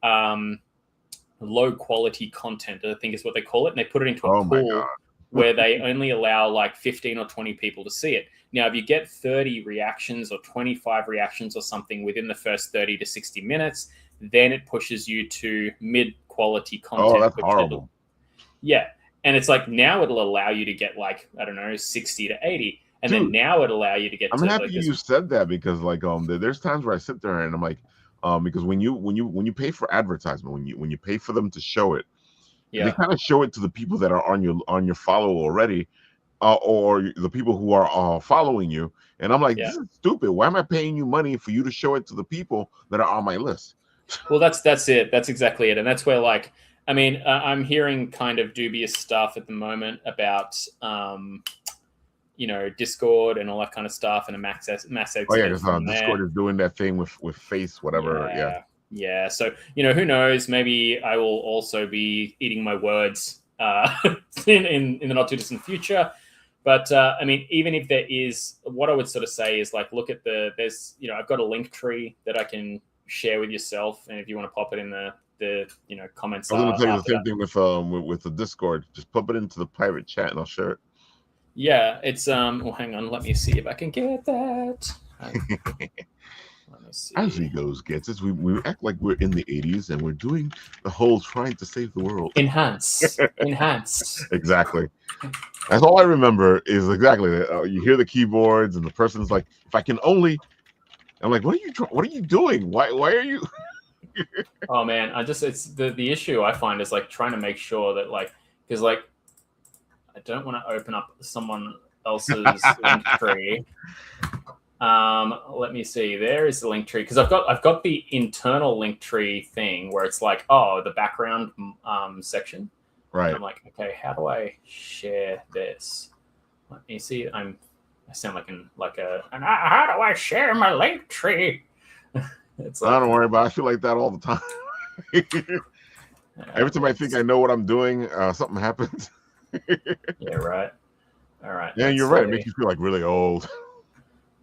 low quality content, I think is what they call it. And they put it into a pool where they only allow like 15 or 20 people to see it. Now, if you get 30 reactions or 25 reactions or something within the first 30 to 60 minutes, then it pushes you to mid-quality content. Oh, that's horrible. Yeah. And it's like now it'll allow you to get like, I don't know, 60 to 80. And then now it'll allow you to get. I'm happy you said that because like there's times where I sit there and I'm like, because when you pay for advertisement, when you pay for them to show it, they kind of show it to the people that are on your follow already, or the people who are following you. And I'm like, this is stupid. Why am I paying you money for you to show it to the people that are on my list? Well, that's it. That's exactly it. And that's where like, I mean, I'm hearing kind of dubious stuff at the moment about, Discord and all that kind of stuff, and a mass exit. Oh yeah, because Discord is doing that thing with face, whatever. Yeah. So who knows? Maybe I will also be eating my words in the not too distant future. But I mean, even if there is, what I would sort of say is like, look at there's I've got a link tree that I can share with yourself, and if you want to pop it in the comments. I was going to tell you the same thing with the Discord. Just pop it into the private chat, and I'll share it. Yeah, it's well, hang on, let me see if I can get that. Let me see. As he gets it, we act like we're in the 80s and we're doing the whole trying to save the world. Enhance. Exactly. That's all I remember is exactly that. You hear the keyboards and the person's like, if I can only. I'm like, what are you doing? Why are you? Oh man, it's the issue I find is like trying to make sure that like, because like I don't want to open up someone else's link tree. Let me see. There is the link tree because I've got the internal link tree thing where it's like, oh, the background section. Right. And I'm like, okay, how do I share this? Let me see. I sound like a. And how do I share my link tree? It's like, I don't worry about it. I feel like that all the time. Every time I think I know what I'm doing, something happens. Yeah, right. All right. Yeah, you're right. It makes you feel like really old.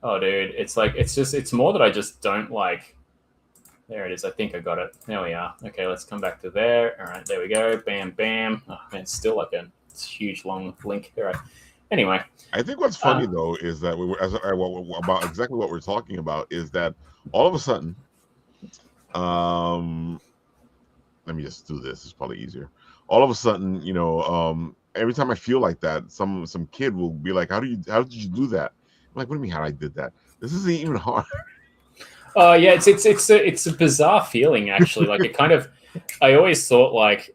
Oh, dude, it's more that I just don't like. There it is. I think I got it. There we are. Okay, let's come back to there. All right, there we go. Bam, bam. Oh, man, it's still like a huge long link. All right. Anyway, I think what's funny though is that about exactly what we're talking about is that all of a sudden, let me just do this. It's probably easier. All of a sudden, every time I feel like that, some kid will be like, how did you do that? I'm like, what do you mean how I did that? This isn't even hard. Oh yeah, it's a bizarre feeling actually. Like I always thought like,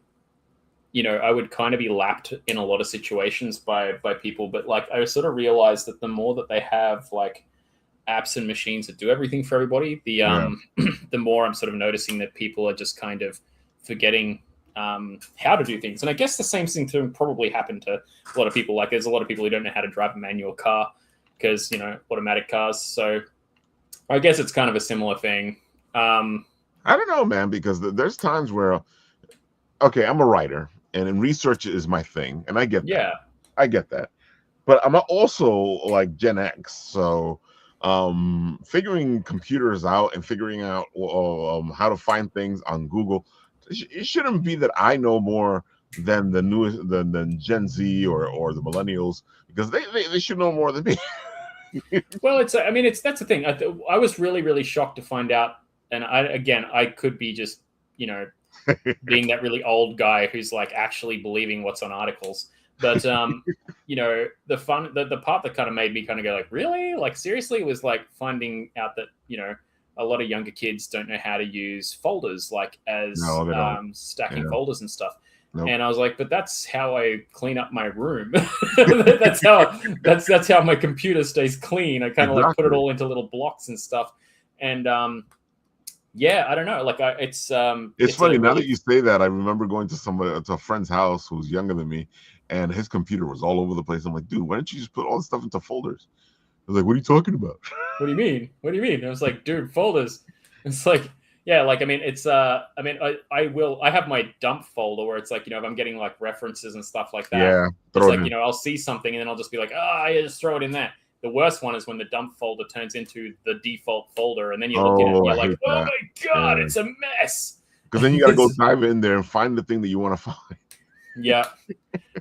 I would kind of be lapped in a lot of situations by people, but like I sort of realized that the more that they have like apps and machines that do everything for everybody, the more I'm sort of noticing that people are just kind of forgetting how to do things. And I guess the same thing to probably happen to a lot of people. Like there's a lot of people who don't know how to drive a manual car because, automatic cars. So I guess it's kind of a similar thing. I don't know, man, because there's times where, okay, I'm a writer and research is my thing. And I get that. I get that. But I'm also like Gen X. So figuring computers out and figuring out how to find things on Google, it shouldn't be that I know more than the newest than Gen Z or the millennials, because they should know more than me. Well, that's the thing. I was really, really shocked to find out, and I could be just, being that really old guy who's like actually believing what's on articles. But the part that kind of made me kind of go like, really? Like seriously, was like finding out that, a lot of younger kids don't know how to use folders like as stacking folders and stuff. Nope. And I was like, but that's how I clean up my room. that's how my computer stays clean. I kind of like put it all into little blocks and stuff. And I don't know. Like it's funny now that you say that. I remember going to a friend's house who's younger than me, and his computer was all over the place. I'm like, dude, why don't you just put all the stuff into folders? I was like, what are you talking about? What do you mean? What do you mean? I was like, dude, folders. It's like, yeah, like, I mean, it's, I have my dump folder where it's like, if I'm getting like references and stuff like that, yeah, it's like, I'll see something and then I'll just be like, yeah, just throw it in there. The worst one is when the dump folder turns into the default folder and then you look at it and you're like, oh my God, it's a mess. Because then you got to go dive in there and find the thing that you want to find. Yeah.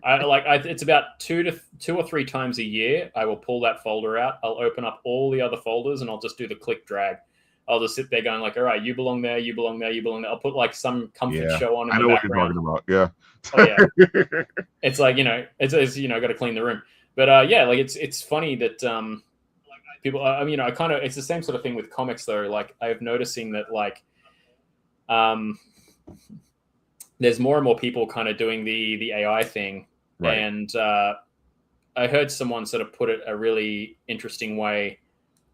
It's about two or three times a year. I will pull that folder out. I'll open up all the other folders and I'll just do the click drag. I'll just sit there going like, all right, you belong there, you belong there, you belong there. I'll put like some comfort show on in the background. I know what you're talking about. Oh yeah. It's like, it's got to clean the room. But like it's funny that people, it's the same sort of thing with comics though. Like I'm noticing that like there's more and more people kind of doing the AI thing. Right. And I heard someone sort of put it a really interesting way,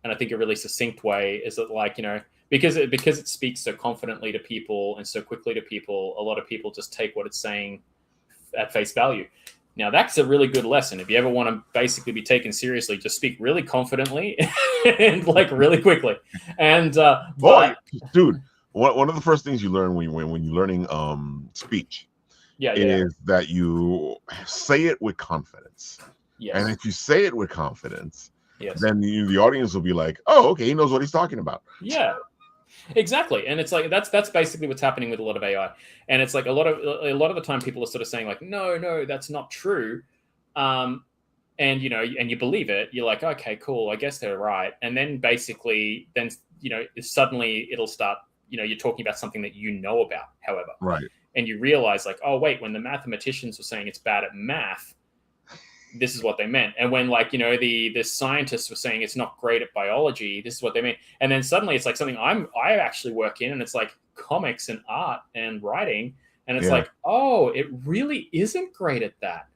and I think a really succinct way, is that like, because it speaks so confidently to people and so quickly to people, a lot of people just take what it's saying at face value. Now, that's a really good lesson. If you ever want to basically be taken seriously, just speak really confidently and like really quickly. And dude, one of the first things you learn when you're learning speech is that you say it with confidence. Yes. And if you say it with confidence, then the audience will be like, oh, okay, he knows what he's talking about. Yeah. Exactly. And it's like that's basically what's happening with a lot of AI. And it's like a lot of the time people are sort of saying like, no, that's not true. And and you believe it, you're like, okay, cool, I guess they're right. And then basically suddenly it'll start, you're talking about something that you know about, however. Right. And you realize like, oh wait, when the mathematicians were saying it's bad at math, this is what they meant. And when like, the scientists were saying it's not great at biology, this is what they mean. And then suddenly it's like something I actually work in, and it's like comics and art and writing. And it's like, oh, it really isn't great at that.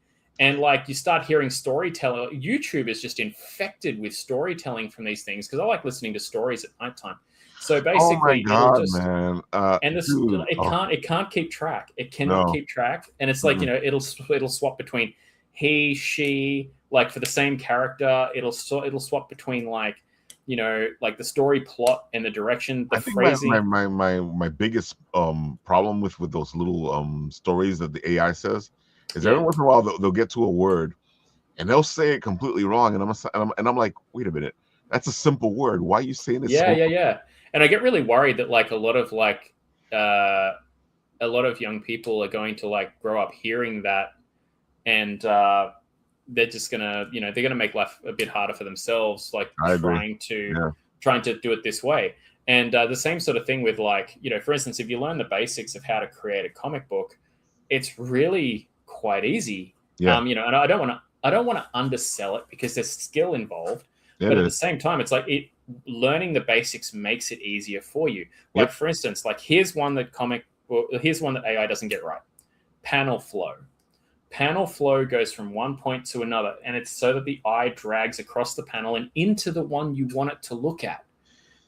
And like you start hearing storytelling. YouTube is just infected with storytelling from these things because I like listening to stories at nighttime. So Oh my basically, it'll God, just man. and this Dude. Oh, it can't keep track. It cannot no. keep track. And it's like, Mm-mm. you know, it'll swap between he, she, like for the same character, it'll swap between like, you know, like the story plot and the direction, the I think my my phrasing. my my, my biggest problem with those little stories that the AI says is every Yeah. once in a while they'll get to a word and they'll say it completely wrong, and I'm like, wait a minute, that's a simple word. Why are you saying it Yeah, so? yeah, yeah. And I get really worried that like uh a lot of young people are going to like grow up hearing that and they're just gonna, you know, they're gonna make life a bit harder for themselves, like I agree. Yeah. trying to do it this way. And the same sort of thing with like, you know, for instance, if you learn the basics of how to create a comic book, it's really quite easy. Yeah. You know, and I don't want to undersell it because there's skill involved, It but at is. the same time, it's like it learning the basics makes it easier for you. Like Yep. for instance, like here's one that AI doesn't get right: panel flow. Panel flow goes from one point to another, and it's so that the eye drags across the panel and into the one you want it to look at.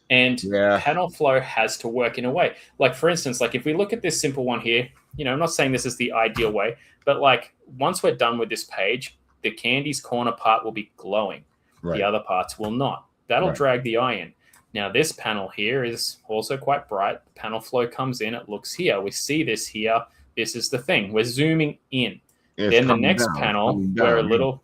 And Yeah. panel flow has to work in a way. Like, for instance, like if we look at this simple one here, you know, I'm not saying this is the ideal way, but like once we're done with this page, the candy's corner part will be glowing. The Right. other parts will not. That'll Right. drag the eye in. Now, this panel here is also quite bright. Panel flow comes in, it looks here. We see this here. This is the thing. We're zooming in. Yeah, it's Then the coming next down. It's panel, coming where a down. Yeah. little,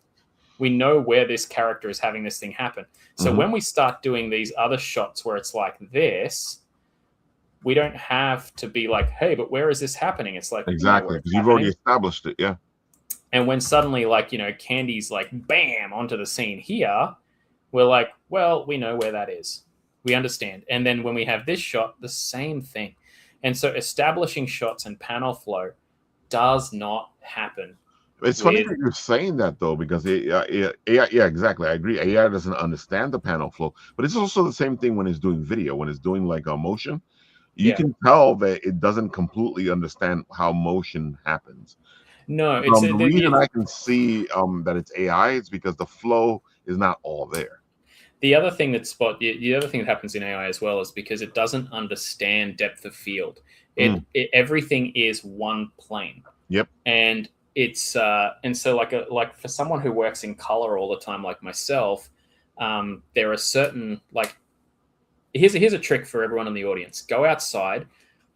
we know where this character is having this thing happen. So Mhm. when we start doing these other shots where it's like this, we don't have to be like, hey, but where is this happening? It's like, we know Exactly, where because it's you've already happening. established it. Yeah. And when suddenly, like, you know, Candy's like, bam, onto the scene here, we're like, well, we know where that is. We understand. And then when we have this shot, the same thing. And so establishing shots and panel flow does not happen It's funny with, that you're saying that though, because AI, yeah, exactly. I agree. AI doesn't understand the panel flow, but it's also the same thing when it's doing video. When it's doing like a motion, you yeah. can tell that it doesn't completely understand how motion happens. No, it's The reason I can see that it's AI is because the flow is not all there. the other thing the other thing that happens in AI as well is because it doesn't understand depth of field. It everything is one plane. Yep. And it's and so like for someone who works in color all the time, like myself, there are certain like here's a trick for everyone in the audience: go outside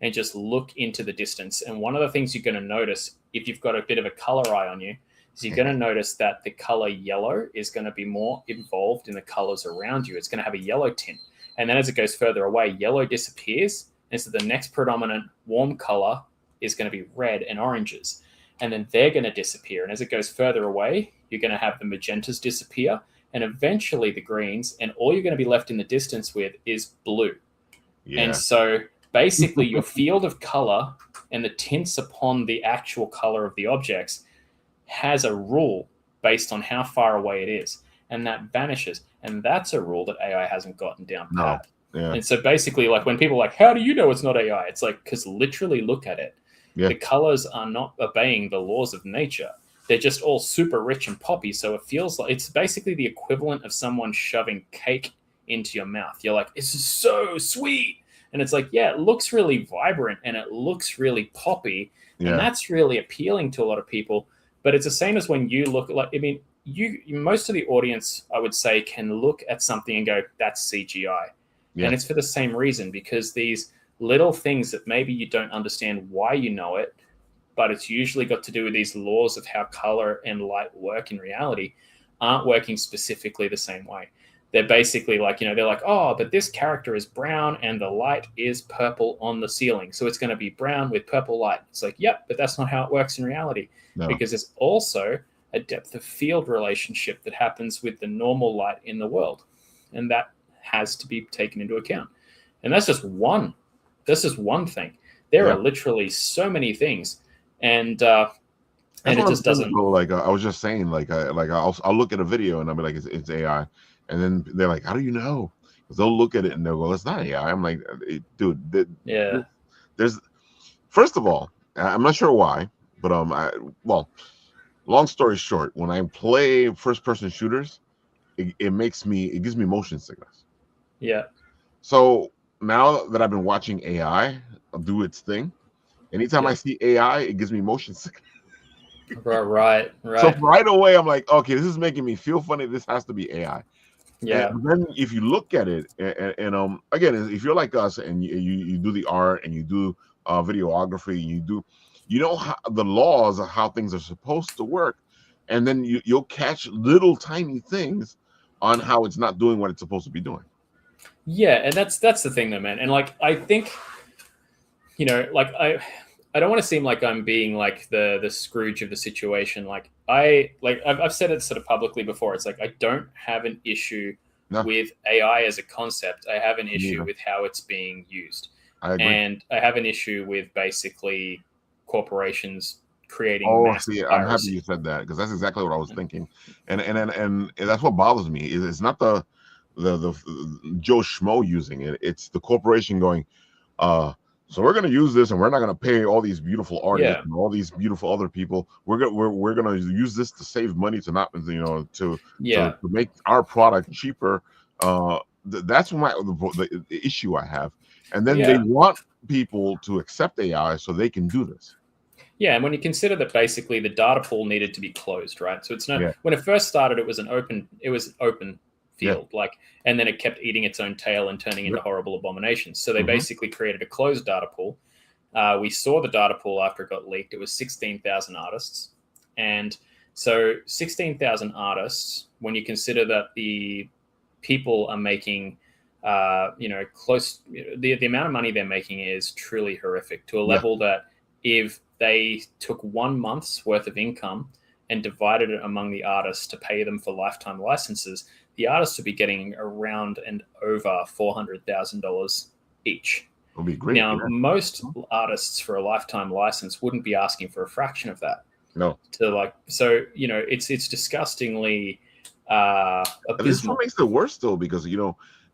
and just look into the distance. And one of the things you're going to notice if you've got a bit of a color eye on you is you're going to notice that the color yellow is going to be more involved in the colors around you. It's going to have a yellow tint. And then as it goes further away, yellow disappears. And so the next predominant warm color is going to be red and oranges. And then they're going to disappear. And as it goes further away, you're going to have the magentas disappear and eventually the greens. And all you're going to be left in the distance with is blue. Yeah. And so basically your field of color and the tints upon the actual color of the objects has a rule based on how far away it is, and that vanishes. And that's a rule that AI hasn't gotten down pat. No. Yeah. And so basically, like when people are like, how do you know it's not AI? It's like, because literally look at it. Yeah. The colors are not obeying the laws of nature. They're just all super rich and poppy. So it feels like it's basically the equivalent of someone shoving cake into your mouth. You're like, it's so sweet. And it's like, yeah, it looks really vibrant and it looks really poppy. Yeah. And that's really appealing to a lot of people. But it's the same as when you look like, I mean, most of the audience, I would say, can look at something and go, that's CGI. Yeah. And it's for the same reason, because these little things that maybe you don't understand why you know it, but it's usually got to do with these laws of how color and light work in reality, aren't working specifically the same way. They're basically like, you know, they're like, oh, but this character is brown and the light is purple on the ceiling. So it's going to be brown with purple light. It's like, yep, but that's not how it works in reality. No. Because there's also a depth of field relationship that happens with the normal light in the world. And that has to be taken into account. And that's just one thing. There are literally so many things. And it just doesn't. Like I was just saying, I'll look at a video and I'll be like, it's AI, and then they're like, how do you know? Because they'll look at it and they'll go, it's not AI. I'm like, dude, there's first of all, I'm not sure why, but long story short, when I play first person shooters, it gives me motion sickness. Yeah. So now that I've been watching AI do its thing, anytime I Yeah. see AI, it gives me motion sickness. Right. So Right. right away, I'm like, okay, this is making me feel funny. This has to be AI. And Yeah. then if you look at it, and again, if you're like us and you do the art and you do videography, you know how the laws of how things are supposed to work, and then you'll catch little tiny things on how it's not doing what it's supposed to be doing. Yeah, and that's the thing though, man. And like I think, like I don't want to seem like I'm being like the Scrooge of the situation. Like I've said it sort of publicly before. It's like I don't have an issue No, with AI as a concept. I have an me issue neither. with how it's being used. I agree. And I have an issue with basically corporations creating Oh, mass see, I'm happy you piracy. said that because that's exactly what I was thinking, and that's what bothers me. It's not the Joe Schmo using it; it's the corporation going, uh, so we're going to use this, and we're not going to pay all these beautiful artists Yeah, and all these beautiful other people. We're going to use this to save money to not yeah, to make our product cheaper. That's the issue I have, and then they yeah. want people to accept AI so they can do this. Yeah, and when you consider that basically the data pool needed to be closed, right? So it's no Yeah, when it first started, it was open yeah, field, like, and then it kept eating its own tail and turning into yep, horrible abominations. So they hmm basically created a closed data pool. We saw the data pool after it got leaked. It was 16,000 artists, and so 16,000 artists. When you consider that the people are making close the amount of money they're making is truly horrific to a yeah, level that if they took 1 month's worth of income and divided it among the artists to pay them for lifetime licenses, the artists would be getting around and over $400,000 each. it'll be great. Now, Yeah, most artists for a lifetime license wouldn't be asking for a fraction of that. no, To like, so it's disgustingly and this is what abysmal. makes it worse though, because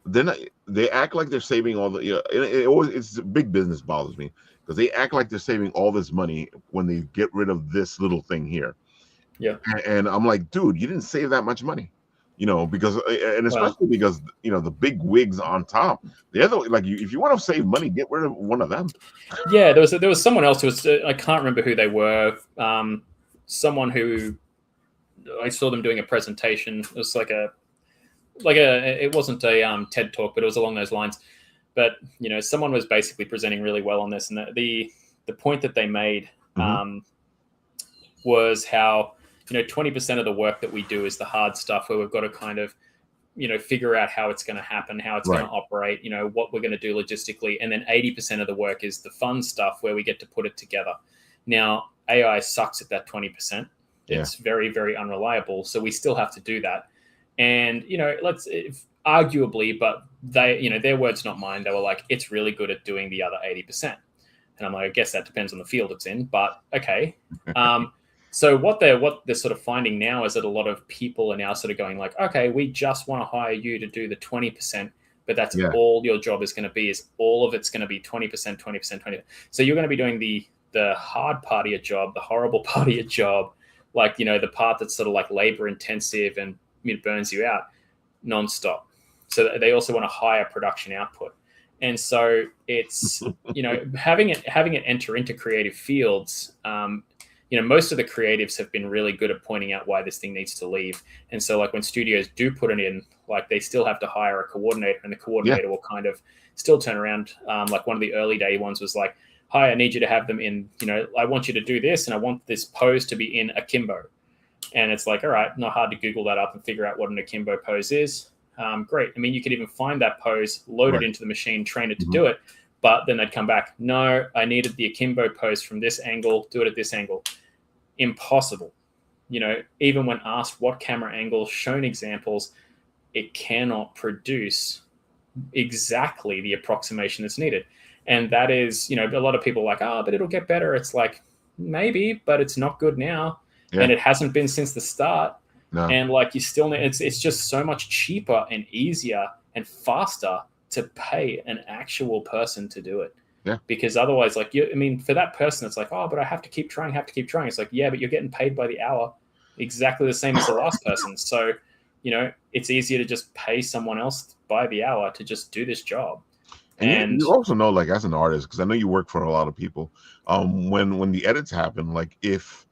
then they act like they're saving all the. It always it's big business bothers me because they act like they're saving all this money when they get rid of this little thing here, Yeah. and I'm like, dude, you didn't save that much money. Because and Well, especially because the big wigs on top, the other like if you want to save money, get rid of one of them. yeah, there was someone else who was I can't remember who they were. Someone who I saw them doing a presentation. It was like a it wasn't a TED talk, but it was along those lines. But someone was basically presenting really well on this, and the point that they made Hmm. was how 20% of the work that we do is the hard stuff where we've got to kind of figure out how it's going to happen, how it's going Right. to operate, what we're going to do logistically, and then 80% of the work is the fun stuff where we get to put it together. Now AI sucks at that 20%. Yeah. It's very, very unreliable, so we still have to do that. And arguably, but their words not mine, they were like, it's really good at doing the other 80%. And I'm like, I guess that depends on the field it's in, but okay. So what they're sort of finding now is that a lot of people are now sort of going like, okay, we just want to hire you to do the 20%, but that's Yeah. all your job is going to be, is all of it's going to be 20%, 20%, 20%. So you're going to be doing the hard part of your job, the horrible part of your job, like the part that's sort of like labor intensive and it burns you out nonstop. So they also want a higher production output. And so it's having it enter into creative fields. Most of the creatives have been really good at pointing out why this thing needs to leave. And so like when studios do put it in, like they still have to hire a coordinator, and the Yeah. coordinator will kind of still turn around. Like one of the early day ones was like, hi, I need you to have them in, I want you to do this, and I want this pose to be in akimbo. And it's like, all right, not hard to Google that up and figure out what an akimbo pose is. Great. I mean, you could even find that pose, load it Right. into the machine, train it to Hmm. do it. But then they'd come back, no, I needed the akimbo pose from this angle, do it at this angle. Impossible. Even when asked what camera angles, shown examples, it cannot produce exactly the approximation that's needed. And that is, a lot of people are like, oh, but it'll get better. It's like, maybe, but it's not good now. Yeah. And it hasn't been since the start. No. And like you still need, it's just so much cheaper and easier and faster to pay an actual person to do it. Yeah. Because otherwise, like for that person, it's like, oh, but I have to keep trying, It's like, yeah, but you're getting paid by the hour. exactly the same as the last person. So, it's easier to just pay someone else by the hour to just do this job. And And you also know, like as an artist, because I know you work for a lot of people, when the edits happen, like if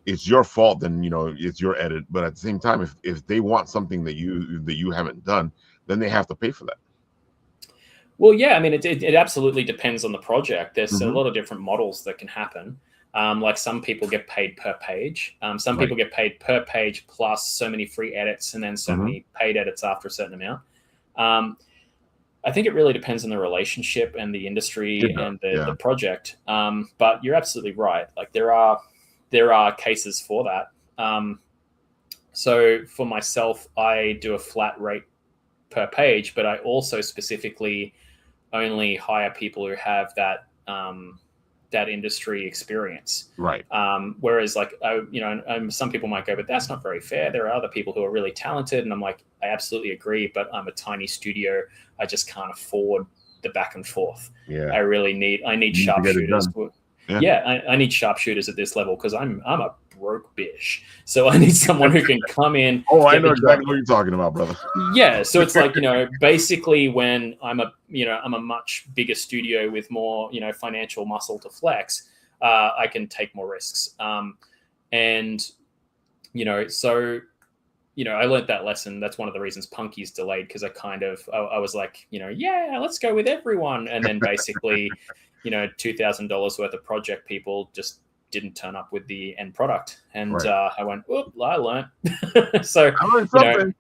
it's your fault, then it's your edit. But at the same time, if they want something that you haven't done, then they have to pay for that. well, yeah, I mean, it absolutely depends on the project. There's a Hmm. lot of different models that can happen. Like some people get paid per page. Some Right. people get paid per page plus so many free edits and then so Hmm. many paid edits after a certain amount. Um, I think it really depends on the relationship and the industry It does. and the Yeah. project. But you're absolutely right. Like there are cases for that. So for myself, I do a flat rate per page, but I also specifically only hire people who have that industry experience. Right. Whereas, like, some people might go, but that's not very fair. There are other people who are really talented, and I'm like, I absolutely agree, but I'm a tiny studio. I just can't afford the back and forth. Yeah. I need You need to get it sharpshooters. done. Yeah. Yeah, I need sharpshooters at this level because I'm a broke bitch. So I need someone who can come in, Oh, I get know the job exactly what you're talking about, brother. yeah, so it's like, basically when I'm a much bigger studio with more financial muscle to flex, I can take more risks. And so I learned that lesson. That's one of the reasons Punky's delayed, because I was like, yeah, let's go with everyone, and then basically $2,000 worth of project people just didn't turn up with the end product, and Right. I went, "Oop, I learned." So I learned something.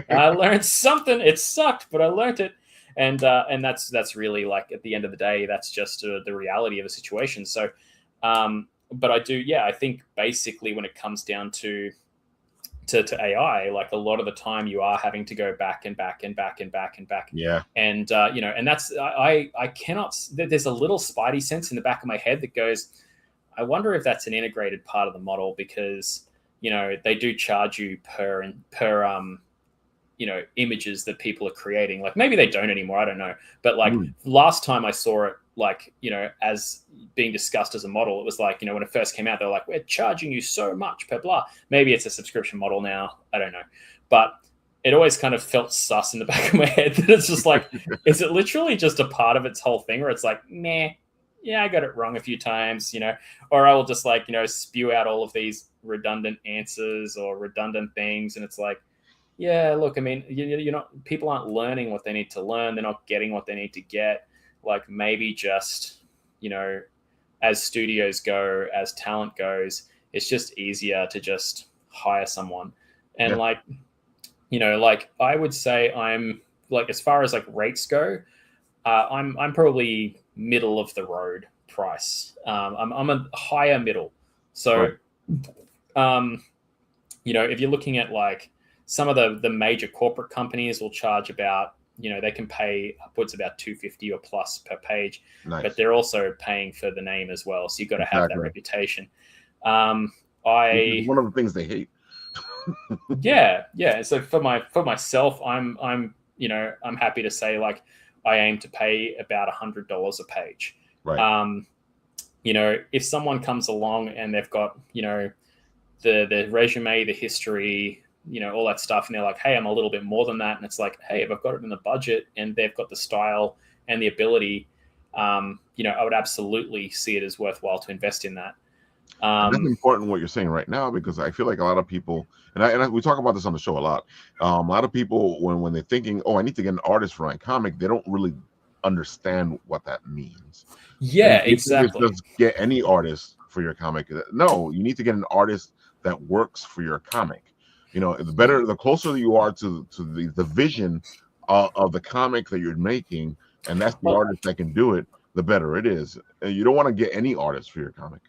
I learned something. It sucked, but I learned it, and that's really, like, at the end of the day, that's just the reality of the situation. So, but I do, yeah, I think basically when it comes down to AI, like a lot of the time you are having to go back and back and back and back and back. Yeah. And, and that's, I cannot, there's a little spidey sense in the back of my head that goes, I wonder if that's an integrated part of the model, because, they do charge you per images that people are creating. Like maybe they don't anymore, I don't know. But like last time I saw it, like, as being discussed as a model, it was like, when it first came out, they're like, we're charging you so much per blah. Maybe it's a subscription model now, I don't know. But it always kind of felt sus in the back of my head that it's just like, is it literally just a part of its whole thing, where it's like, nah, yeah, I got it wrong a few times, or I will just, like, spew out all of these redundant answers or redundant things, and it's like, yeah, look, I mean, people aren't learning what they need to learn. They're not getting what they need to get. Like maybe just, as studios go, as talent goes, it's just easier to just hire someone. And Yeah. like I would say I'm, like, as far as like rates go, I'm probably middle of the road price. I'm a higher middle. So, Right. if you're looking at like some of the major corporate companies will charge about, they can pay upwards about $250 or plus per page, Nice. but they're also paying for the name as well. So you've got to have that reputation. One of the things they hate. yeah. So for myself, I'm happy to say, like, I aim to pay about $100 a page. Right. If someone comes along and they've got, the resume, the history, all that stuff, and they're like, hey, I'm a little bit more than that, and it's like, hey, if I've got it in the budget and they've got the style and the ability, I would absolutely see it as worthwhile to invest in that. That's important what you're saying right now, because I feel like a lot of people, and we talk about this on the show a lot. A lot of people, when they're thinking, "Oh, I need to get an artist for my comic," they don't really understand what that means. Yeah, They think it's exactly. just get any artist for your comic. No, you need to get an artist that works for your comic. The closer you are to the vision of the comic that you're making, and that's the artist that can do it, the better it is. You don't want to get any artist for your comic.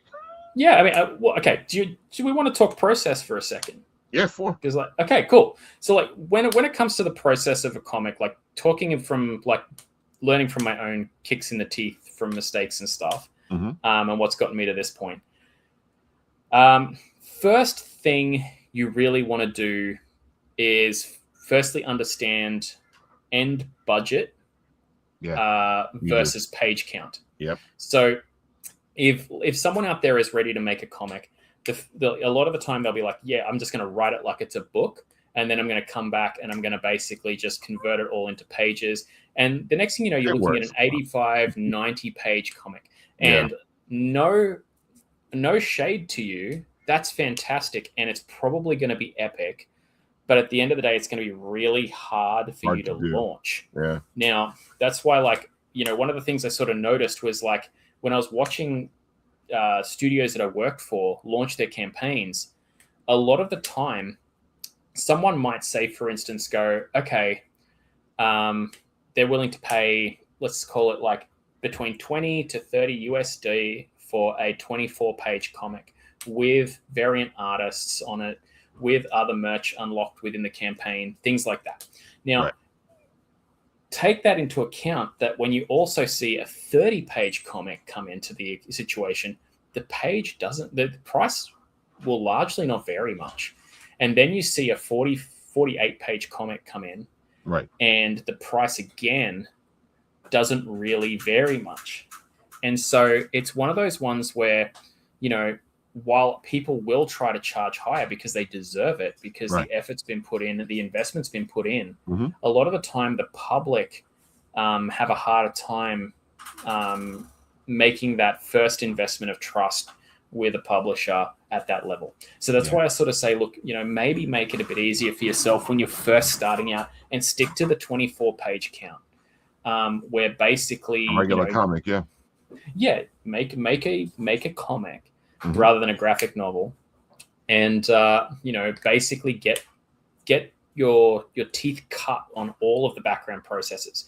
Yeah, I mean, okay. Do we want to talk process for a second? Yeah, for Because, like, okay, cool. So, like, when it comes to the process of a comic, like talking from, like, learning from my own kicks in the teeth from mistakes and stuff, and what's gotten me to this point. First thing you really want to do is firstly understand end budget versus page count. Yep. So if someone out there is ready to make a comic, a lot of the time they'll be like, yeah, I'm just going to write it like it's a book. And then I'm going to come back and I'm going to basically just convert it all into pages. And the next thing you know, you're looking at an 85, 90 page comic. And no shade to you. That's fantastic. And it's probably going to be epic. But at the end of the day, it's going to be really hard for you to launch. Yeah. Now, that's why, like, you know, one of the things I sort of noticed was, like, when I was watching studios that I worked for launch their campaigns, a lot of the time, someone might say, for instance, go, okay, they're willing to pay, let's call it like between 20 to 30 USD for a 24-page comic with variant artists on it, with other merch unlocked within the campaign, things like that. Now, take that into account that when you also see a 30-page comic come into the situation, the price will largely not vary much. And then you see a 48-page comic come in, and the price again doesn't really vary much. And so it's one of those ones where, you know, while people will try to charge higher because they deserve it, because the effort's been put in, the investment's been put in, a lot of the time the public have a harder time making that first investment of trust with a publisher at that level. So that's why I sort of say, look, you know, maybe make it a bit easier for yourself when you're first starting out and stick to the 24-page count, where basically a regular comic, make a comic rather than a graphic novel, and you know, basically get your teeth cut on all of the background processes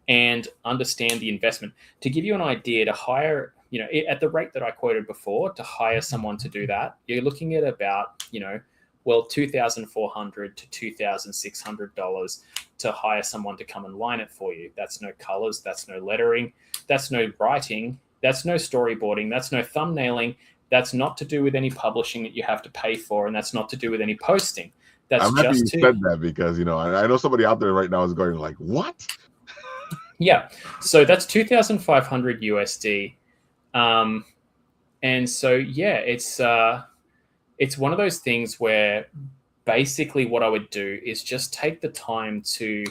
and understand the investment. To give you an idea, to hire, you know, at the rate that I quoted before, to hire someone to do that, you're looking at about, you know, well, $2,400 to $2,600 to hire someone to come and line it for you. That's no colors, that's no lettering, that's no writing, that's no storyboarding, that's no thumbnailing, that's not to do with any publishing that you have to pay for, and that's not to do with any posting. That's I'm happy just you said that, because, you know, I know somebody out there right now is going like, what? Yeah, so that's 2,500 USD. And so, yeah, it's one of those things where basically what I would do is just take the time to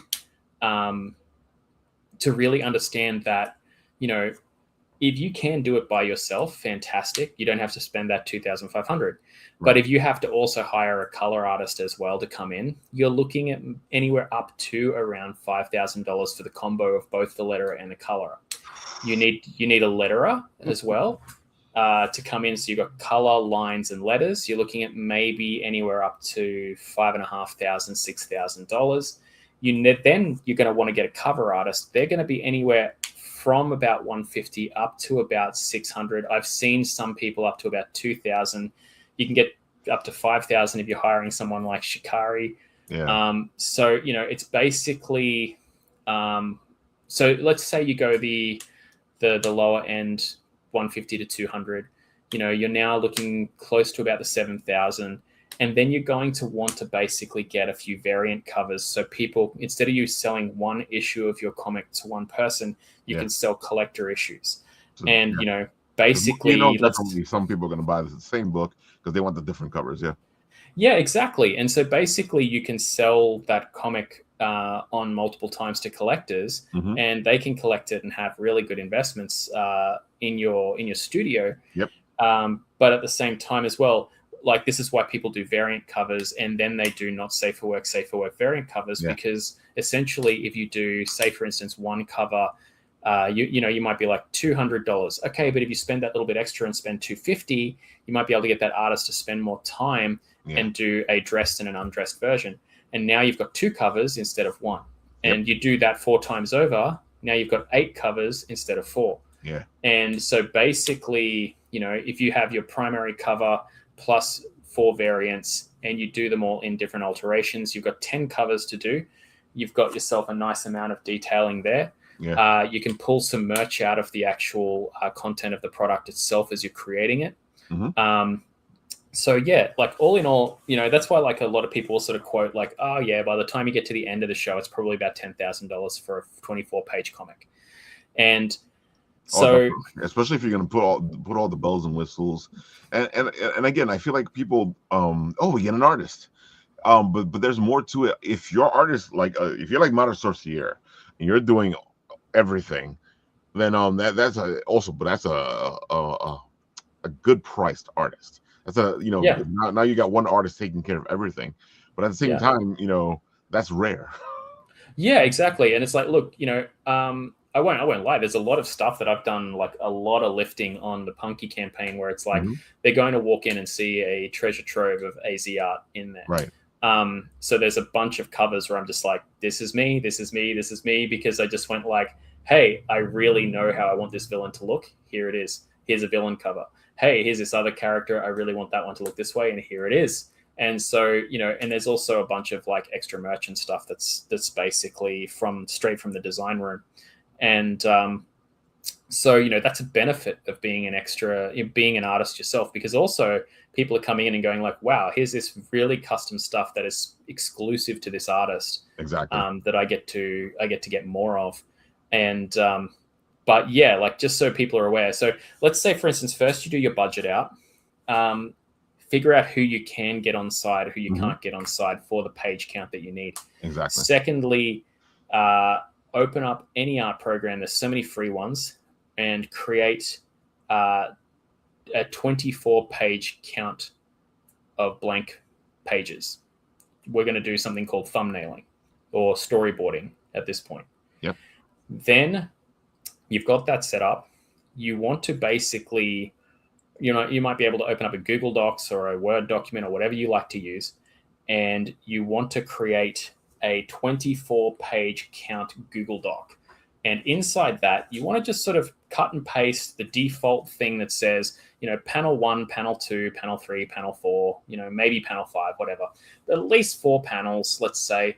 really understand that, you know, if you can do it by yourself, fantastic. You don't have to spend that 2,500. But if you have to also hire a color artist as well to come in, you're looking at anywhere up to around $5,000 for the combo of both the letterer and the colorer. You need a letterer as well to come in. So you've got color, lines, and letters. You're looking at maybe anywhere up to $5,500, $6,000. Then you're going to want to get a cover artist. They're going to be anywhere from about 150 up to about 600. I've seen some people up to about 2,000. You can get up to 5,000 if you're hiring someone like Shikari. So, you know, it's basically, so let's say you go the lower end, 150 to 200, you know, you're now looking close to about the 7,000. And then you're going to want to basically get a few variant covers. So people, instead of you selling one issue of your comic to one person, you can sell collector issues. So, and, you know, basically, you know, definitely some people are going to buy the same book because they want the different covers. Yeah, exactly. And so basically you can sell that comic on multiple times to collectors, and they can collect it and have really good investments in your studio. But at the same time as well, like, this is why people do variant covers, and then they do not safe for work variant covers, because essentially if you do, say for instance, one cover, you might be like $200. Okay, but if you spend that little bit extra and spend $250, you might be able to get that artist to spend more time and do a dressed and an undressed version. And now you've got two covers instead of one. And you do that 4 times over. Now you've got 8 covers instead of 4. And so basically, you know, if you have your primary cover plus 4 variants and you do them all in different alterations, you've got 10 covers to do. You've got yourself a nice amount of detailing there. You can pull some merch out of the actual content of the product itself as you're creating it. So yeah, like, all in all, you know, that's why, like, a lot of people will sort of quote like, oh yeah, by the time you get to the end of the show, it's probably about $10,000 for a 24-page comic. And Oh, So definitely. Especially if you're gonna put all the bells and whistles, and again, I feel like people, oh, we get an artist, but there's more to it. If your artist, like, if you're like Mater Sorcier, and you're doing everything, then that's but that's a good priced artist. That's yeah, because now you got one artist taking care of everything, but at the same yeah. time, that's rare. Yeah, exactly. And it's like, look, I won't lie. There's a lot of stuff that I've done, like a lot of lifting on the Punky campaign, where it's like Mhm. they're going to walk in and see a treasure trove of AZ art in there. Right. So there's a bunch of covers where I'm just like, this is me, this is me, this is me, because I just went like, hey, I really know how I want this villain to look. Here it is. Here's a villain cover. Hey, here's this other character. I really want that one to look this way, and here it is. And so, and there's also a bunch of like extra merch and stuff that's basically straight from the design room. And so, that's a benefit of being being an artist yourself, because also people are coming in and going like, wow, here's this really custom stuff that is exclusive to this artist, Exactly. that I get to get more of. And but yeah, like, just so people are aware. So let's say, for instance, first you do your budget out, figure out who you can get on side, who you Mhm. can't get on side for the page count that you need. Exactly. Secondly, open up any art program. There's so many free ones, and create a 24-page count of blank pages. We're going to do something called thumbnailing or storyboarding at this point. Yep. Then you've got that set up. You want to basically, you might be able to open up a Google Docs or a Word document or whatever you like to use, and you want to create a 24-page count Google Doc. And inside that, you want to just sort of cut and paste the default thing that says, panel 1, panel 2, panel 3, panel 4, maybe panel 5, whatever. At least 4 panels, let's say.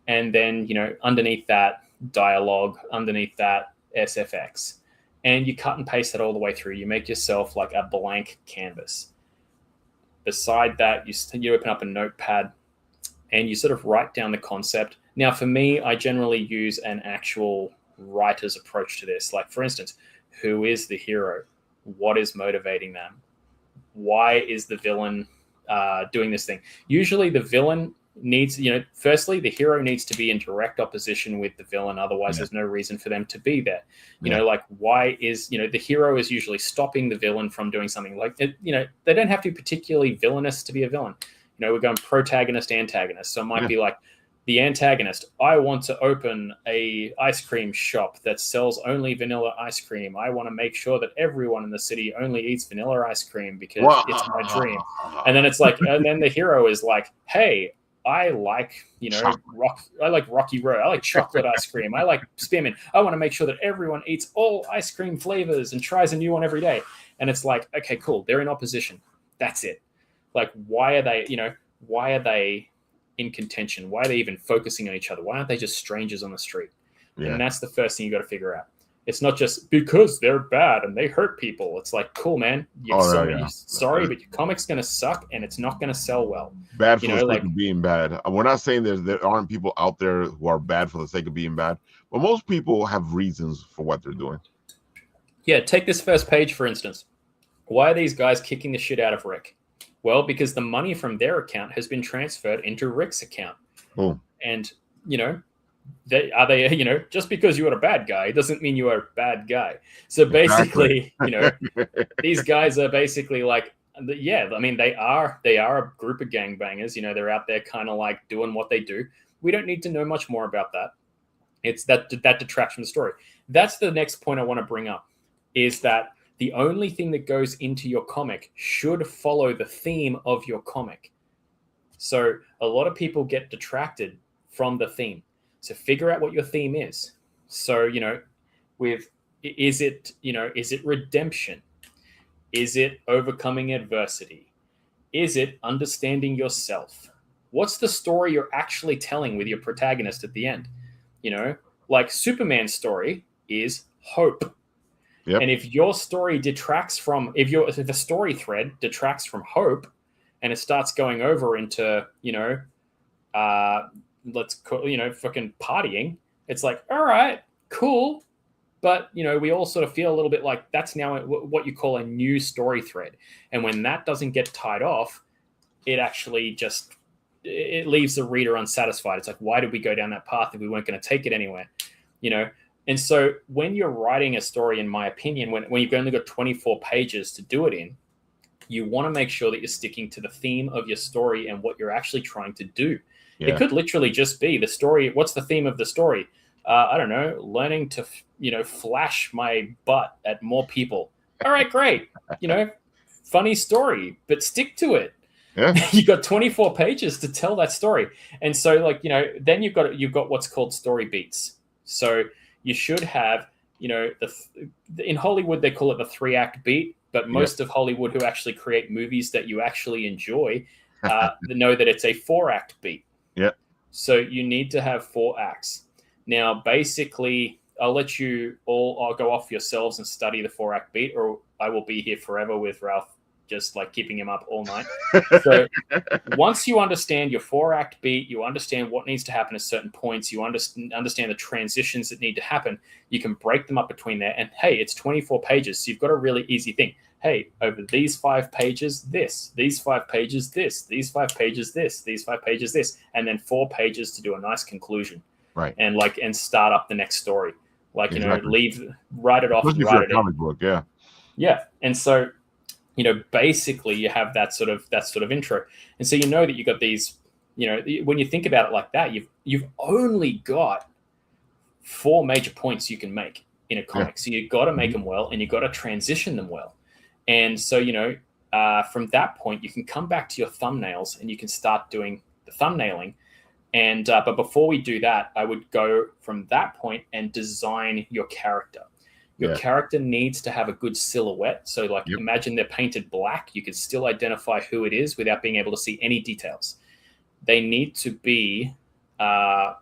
And then, underneath that, dialogue, underneath that, SFX. And you cut and paste that all the way through. You make yourself like a blank canvas. Beside that, you open up a notepad and you sort of write down the concept. Now, for me, I generally use an actual writer's approach to this. Like, for instance, who is the hero? What is motivating them? Why is the villain doing this thing? Usually the villain needs, firstly, the hero needs to be in direct opposition with the villain. Otherwise, there's no reason for them to be there. Like, why is, the hero is usually stopping the villain from doing something. Like, they don't have to be particularly villainous to be a villain. We're going protagonist, antagonist. So it might be like, the antagonist, I want to open a ice cream shop that sells only vanilla ice cream. I want to make sure that everyone in the city only eats vanilla ice cream because it's my dream. And then it's like, and then the hero is like, hey, I like, I like Rocky Road. I like chocolate ice cream. I like spearmint. I want to make sure that everyone eats all ice cream flavors and tries a new one every day. And it's like, okay, cool. They're in opposition. That's it. Like, why are they in contention? Why are they even focusing on each other? Why aren't they just strangers on the street? And that's the first thing you got to figure out. It's not just because they're bad and they hurt people. It's like, cool, man. Sorry, but your comic's going to suck and it's not going to sell well. Bad for the sake of being bad. We're not saying there aren't people out there who are bad for the sake of being bad, but most people have reasons for what they're doing. Yeah, take this first page, for instance. Why are these guys kicking the shit out of Rick? Well, because the money from their account has been transferred into Rick's account. Boom. And, just because you are a bad guy doesn't mean you are a bad guy. So basically, these guys are basically like, I mean, they are a group of gangbangers. They're out there kind of like doing what they do. We don't need to know much more about that. It's that detracts from the story. That's the next point I want to bring up, is that the only thing that goes into your comic should follow the theme of your comic. So a lot of people get detracted from the theme. So figure out what your theme is. So, is it redemption? Is it overcoming adversity? Is it understanding yourself? What's the story you're actually telling with your protagonist at the end? Like Superman's story is hope. Yep. And if your story detracts from, if the story thread detracts from hope, and it starts going over into, let's call, fucking partying, it's like, all right, cool. But, we all sort of feel a little bit like that's now what you call a new story thread. And when that doesn't get tied off, it actually just, it leaves the reader unsatisfied. It's like, why did we go down that path if we weren't going to take it anywhere? And so when you're writing a story, in my opinion, when you've only got 24 pages to do it in, you want to make sure that you're sticking to the theme of your story and what you're actually trying to do. Yeah. It could literally just be the story. What's the theme of the story? I don't know, learning to, flash my butt at more people. All right, great. Funny story, but stick to it. Yeah. You've got 24 pages to tell that story. And so then you've got what's called story beats. So you should have, in Hollywood, they call it the 3-act beat, but most of Hollywood who actually create movies that you actually enjoy know that it's a 4-act beat. Yeah. So you need to have 4 acts. Now, basically, I'll let you all go off yourselves and study the 4-act beat, or I will be here forever with Ralph, just like keeping him up all night. So once you understand your 4-act beat, you understand what needs to happen at certain points, you understand the transitions that need to happen, you can break them up between there. And hey, it's 24 pages. So you've got a really easy thing. Hey, over these 5 pages, this, these 5 pages, this, these 5 pages, this, these 5 pages, this, and then 4 pages to do a nice conclusion. Right. And start up the next story. Write it off. Especially for a comic book, yeah. Yeah. And so, basically you have that sort of intro. And so that you got these, when you think about it like that, you've only got 4 major points you can make in a comic. Yeah. So you've got to make them well, and you've got to transition them well. And so, from that point, you can come back to your thumbnails and you can start doing the thumbnailing. And but before we do that, I would go from that point and design your character. Your character needs to have a good silhouette. So imagine they're painted black. You can still identify who it is without being able to see any details. They need to be, there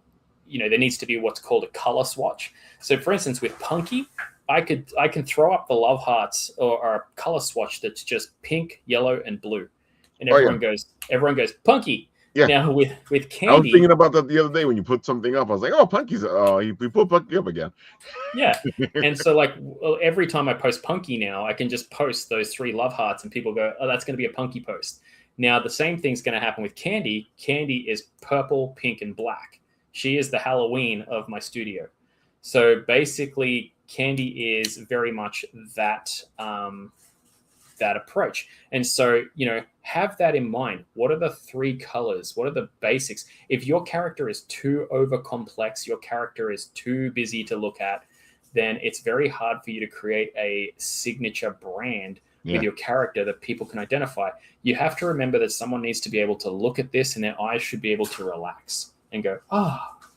needs to be what's called a color swatch. So for instance, with Punky, I can throw up the love hearts or a color swatch that's just pink, yellow, and blue. And everyone goes, Punky. Yeah. Now with Candy, I was thinking about that the other day when you put something up. I was like, "Oh, Punky's." We put Punky up again. Yeah, and so every time I post Punky now, I can just post those 3 love hearts, and people go, "Oh, that's going to be a Punky post." Now the same thing's going to happen with Candy. Candy is purple, pink, and black. She is the Halloween of my studio. So basically, Candy is very much that approach. And so, have that in mind. What are the 3 colors? What are the basics? If your character is too over complex, your character is too busy to look at, then it's very hard for you to create a signature brand with your character that people can identify. You have to remember that someone needs to be able to look at this and their eyes should be able to relax and go,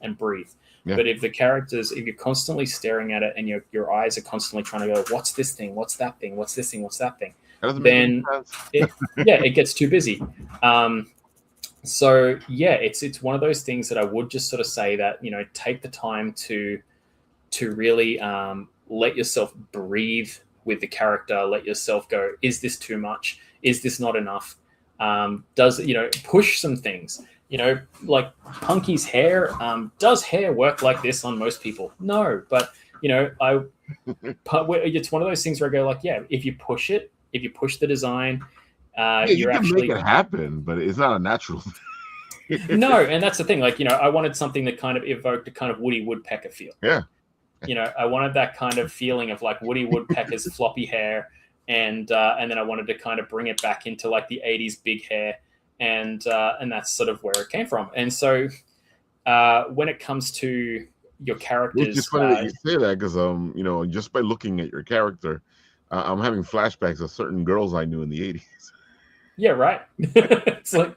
and breathe. Yeah. But if you're constantly staring at it and your eyes are constantly trying to go, what's this thing? What's that thing? What's this thing? What's that thing? Then it gets too busy. So it's one of those things that I would just sort of say that, take the time to really let yourself breathe with the character, let yourself go, is this too much? Is this not enough? Push some things, like Punky's hair. Does hair work like this on most people? No, but it's one of those things where I go if you push it, if you push the design, you can make it happen, but it's not a natural thing. No, and that's the thing. I wanted something that kind of evoked a kind of Woody Woodpecker feel. Yeah. I wanted that kind of feeling of Woody Woodpecker's floppy hair, and then I wanted to kind of bring it back into the 80s big hair, and that's sort of where it came from. And so when it comes to your characters, it's just funny that you say that because just by looking at your character, I'm having flashbacks of certain girls I knew in the 80s. Yeah, right. It's but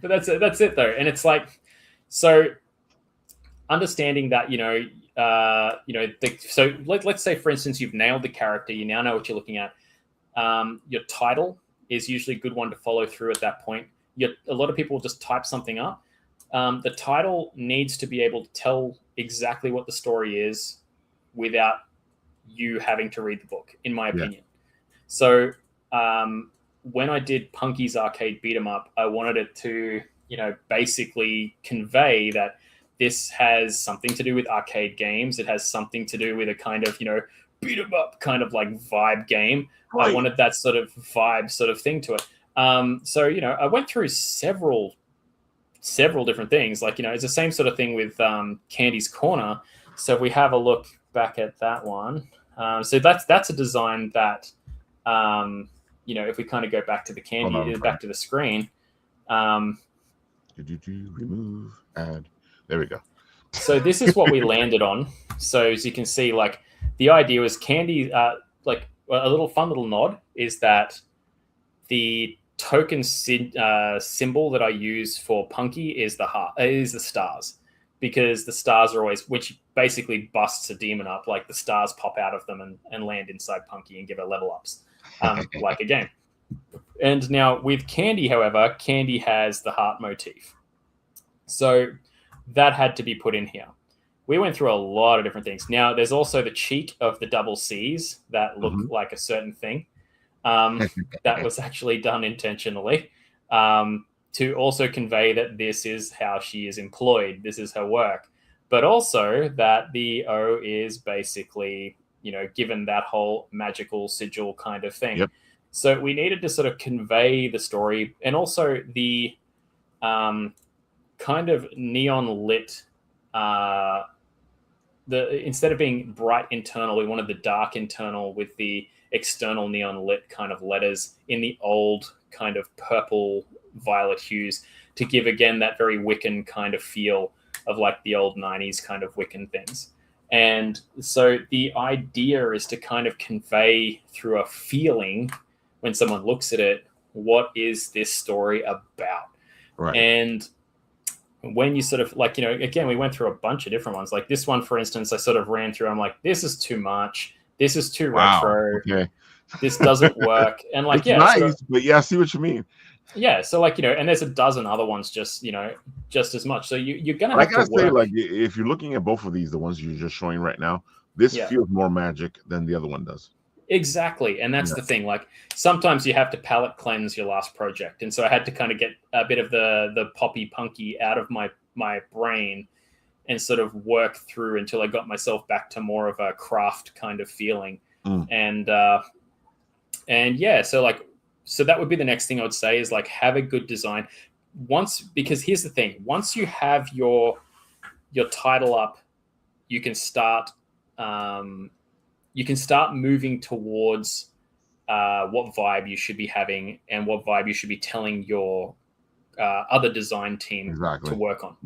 that's it though. And it's so understanding that, so let's say, for instance, you've nailed the character, you now know what you're looking at. Your title is usually a good one to follow through at that point. A lot of people will just type something up. The title needs to be able to tell exactly what the story is without you having to read the book, in my opinion. Yeah. So when I did Punky's Arcade Beat 'em Up, I wanted it to, basically convey that this has something to do with arcade games. It has something to do with a kind of, beat 'em up kind of like vibe game. Right. I wanted that sort of vibe sort of thing to it. So, I went through several different things. Like, it's the same sort of thing with Candy's Corner. So if we have a look back at that one. So that's a design that, if we kind of go back to the candy, back to the screen. Did you remove add? There we go. So this is what we landed on. So as you can see, like the idea was Candy, like a little fun little nod is that the token symbol that I use for Punky is the heart, is the stars, because the stars are always, which basically busts a demon up, like the stars pop out of them and land inside Punky and give her level ups, like a game. And now with Candy, however, Candy has the heart motif. So that had to be put in here. We went through a lot of different things. Now, there's also the cheek of the double C's that look like a certain thing. That was actually done intentionally to also convey that this is how she is employed. This is her work. But also that the O is basically, given that whole magical sigil kind of thing. Yep. So we needed to sort of convey the story, and also the kind of neon lit, instead of being bright internal, we wanted the dark internal with the external neon lit kind of letters in the old kind of purple violet hues to give again that very Wiccan kind of feel of like the old 90s kind of Wiccan things. And so the idea is to kind of convey through a feeling when someone looks at it, what is this story about? Right. And when you sort of like, again, we went through a bunch of different ones. Like this one, for instance, I sort of ran through. I'm like, this is too much. This is too retro. Okay. This doesn't work. And like, it's yeah, nice, sort of, but yeah, I see what you mean. Yeah. So like, and there's a dozen other ones just as much. So you're going to have I gotta to work. say, like, if you're looking at both of these, the ones you're just showing right now, this feels more magic than the other one does. Exactly. And that's the thing. Like sometimes you have to palette cleanse your last project. And so I had to kind of get a bit of the poppy punky out of my brain and sort of work through until I got myself back to more of a craft kind of feeling. And yeah, so that would be the next thing I would say is like have a good design because here's the thing, once you have your title up, you can start moving towards what vibe you should be having and what vibe you should be telling your other design team to work on.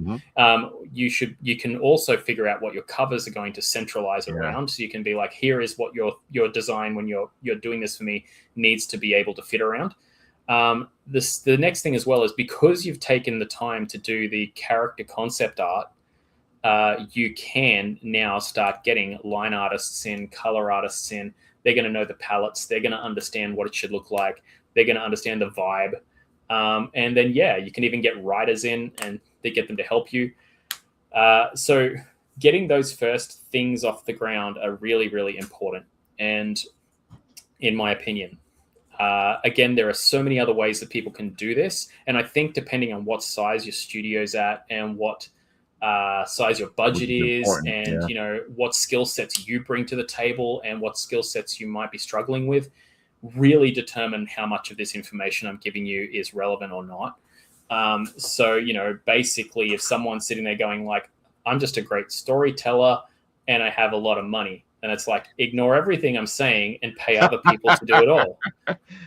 You can also figure out what your covers are going to centralize around. So you can be like, here is what your design when you're doing this for me needs to be able to fit around. The next thing as well is because you've taken the time to do the character concept art, you can now start getting line artists in, color artists in. They're going to know the palettes. They're going to understand what it should look like. They're going to understand the vibe. And then, you can even get writers in and they get them to help you. So getting those first things off the ground are really, really important. And in my opinion, again, there are so many other ways that people can do this. And I think depending on what size your studio's at and what size your budget is and what skill sets you bring to the table and what skill sets you might be struggling with really determine how much of this information I'm giving you is relevant or not. So basically if someone's sitting there going like, I'm just a great storyteller and I have a lot of money, and it's like, ignore everything I'm saying and pay other people to do it all.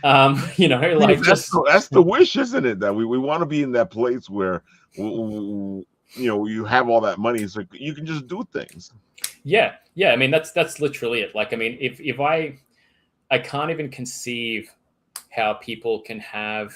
Like that's the wish, isn't it? That we want to be in that place where you have all that money, so you can just do things. Yeah. I mean, that's literally it. Like, I mean, if I can't even conceive how people can have,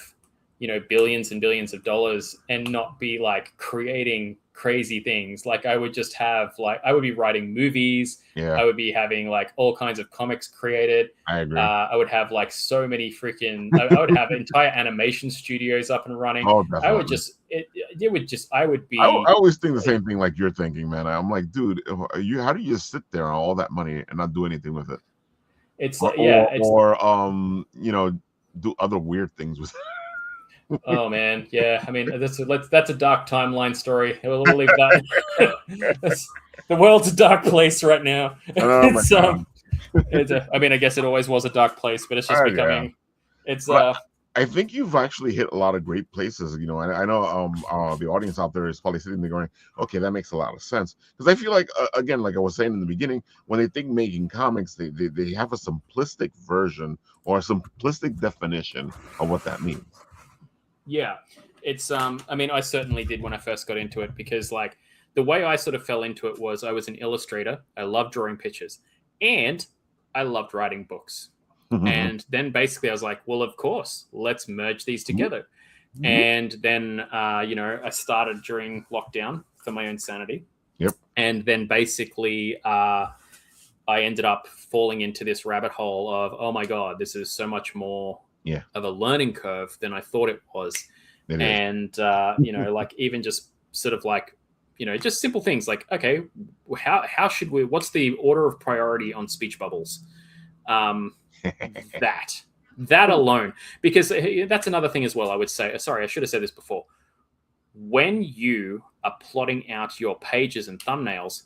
billions and billions of dollars and not be like creating crazy things. Like I would just have I would be writing movies. Yeah. I would be having like all kinds of comics created. I agree. I would have like so many freaking, I would have entire animation studios up and running. Oh, definitely. I would be. I always think the same thing like you're thinking, man. I'm like, dude, how do you just sit there on all that money and not do anything with it? It's or do other weird things with it. Oh man, yeah. I mean, that's a dark timeline story. We'll leave that. The world's a dark place right now. Oh my god. I mean, I guess it always was a dark place, but it's just Yeah. becoming. It's But I think you've actually hit a lot of great places. I know the audience out there is probably sitting there going, "Okay, that makes a lot of sense." Because I feel like again, like I was saying in the beginning, when they think making comics, they have a simplistic version or a simplistic definition of what that means. Yeah, it's I mean, I certainly did when I first got into it because like the way I sort of fell into it was I was an illustrator. I loved drawing pictures, and I loved writing books. And then basically I was like, well, of course, let's merge these together. And then I started during lockdown for my own sanity. Yep. And then basically I ended up falling into this rabbit hole of, oh my God, this is so much more of a learning curve than I thought it was. It is. And, like even just sort of like, just simple things like, okay, how should we, what's the order of priority on speech bubbles? That alone, because that's another thing as well, I would say. Sorry, I should have said this before. When you are plotting out your pages and thumbnails,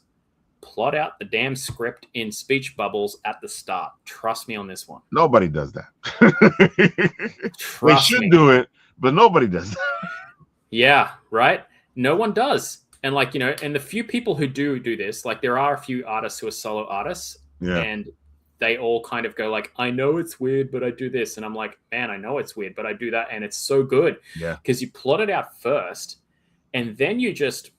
plot out the damn script in speech bubbles at the start. Trust me on this one. Nobody does that. They should do it, but nobody does that. Yeah, right? No one does. And like, and the few people who do this, like there are a few artists who are solo artists, and they all kind of go like, I know it's weird, but I do this. And I'm like, man, I know it's weird, but I do that. And it's so good. Yeah. Because you plot it out first and then you just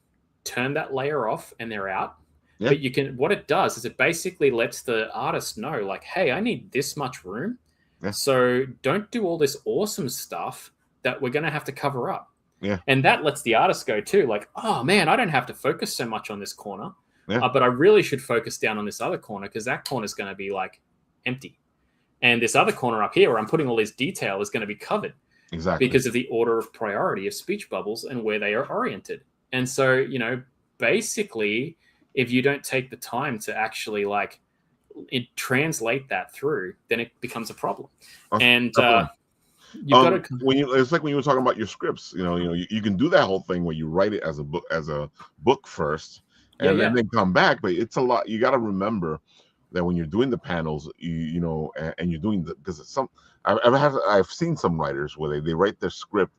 turn that layer off and they're out. Yeah. But what it does is it basically lets the artist know like, hey, I need this much room. Yeah. So don't do all this awesome stuff that we're going to have to cover up. Yeah. And that lets the artist go too. Like, oh man, I don't have to focus so much on this corner. Yeah. But I really should focus down on this other corner because that corner is going to be like empty. And this other corner up here where I'm putting all this detail is going to be covered. Exactly. Because of the order of priority of speech bubbles and where they are oriented. And so, basically, if you don't take the time to actually translate that through, then it becomes a problem. And you've got to. It's like when you were talking about your scripts, you can do that whole thing where you write it as a book first. And then come back, but it's a lot. You got to remember that when you're doing the panels, and you're doing because I've seen some writers where they write their script,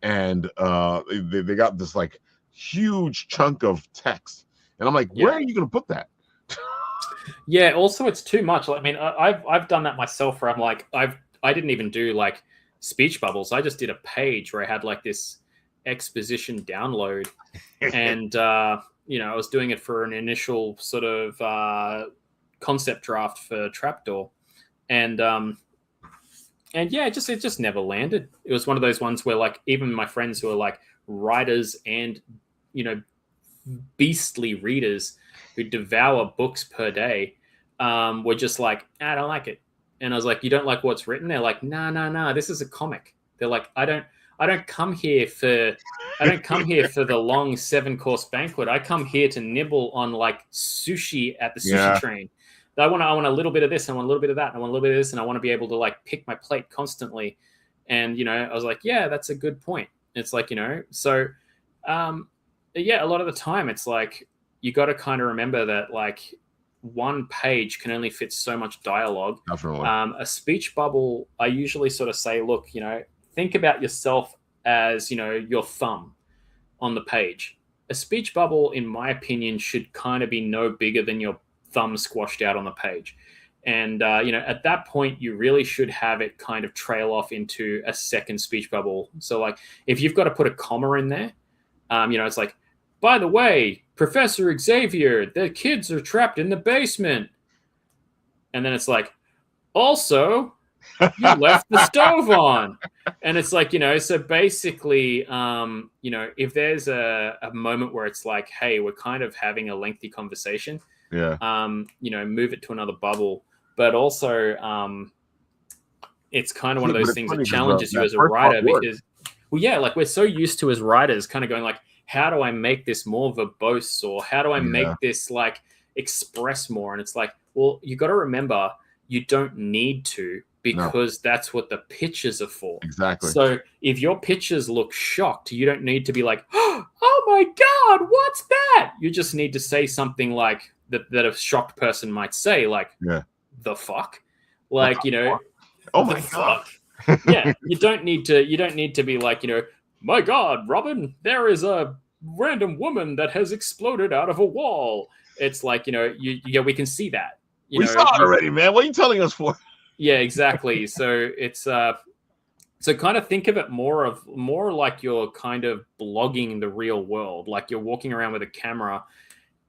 and they got this like huge chunk of text, and I'm like, where are you going to put that? Yeah. Also, it's too much. I mean, I've done that myself. Where I'm like, I didn't even do like speech bubbles. I just did a page where I had like this exposition download, and. I was doing it for an initial sort of concept draft for Trapdoor, and it just never landed. It was one of those ones where like even my friends who are like writers and beastly readers who devour books per day were just like, I don't like it. And I was like, you don't like what's written? They're like, nah, this is a comic. They're like, I don't come here for the long 7-course banquet. I come here to nibble on like sushi at the sushi train. I want a little bit of this. I want a little bit of that. I want a little bit of this, and I want to be able to like pick my plate constantly. And I was like, yeah, that's a good point. It's like so a lot of the time it's like you got to kind of remember that like one page can only fit so much dialogue. Definitely. A speech bubble, I usually sort of say, look, think about yourself as, your thumb on the page. A speech bubble, in my opinion, should kind of be no bigger than your thumb squashed out on the page. And, at that point, you really should have it kind of trail off into a second speech bubble. So, like, if you've got to put a comma in there, it's like, by the way, Professor Xavier, the kids are trapped in the basement. And then it's like, also, you left the stove on. And it's like, so basically, if there's a moment where it's like, hey, we're kind of having a lengthy conversation, move it to another bubble. But also, it's kind of one of those things that challenges you as a writer because, like we're so used to as writers kind of going like, how do I make this more verbose, or how do I make this like express more? And it's like, well, you got to remember, you don't need to No, because that's what the pictures are for. exactly. So if your pictures look shocked, you don't need to be like, oh my God, what's that? You just need to say something like that a shocked person might say, like, Yeah. the fuck? What Like, the fuck? Oh the my god. fuck? Yeah, you don't need to be like, my God, Robin, there is a random woman that has exploded out of a wall. It's like, yeah, we can see that. We saw it already, man. What are you telling us for? Yeah, exactly. So it's so kind of think of it more like you're kind of blogging the real world, like you're walking around with a camera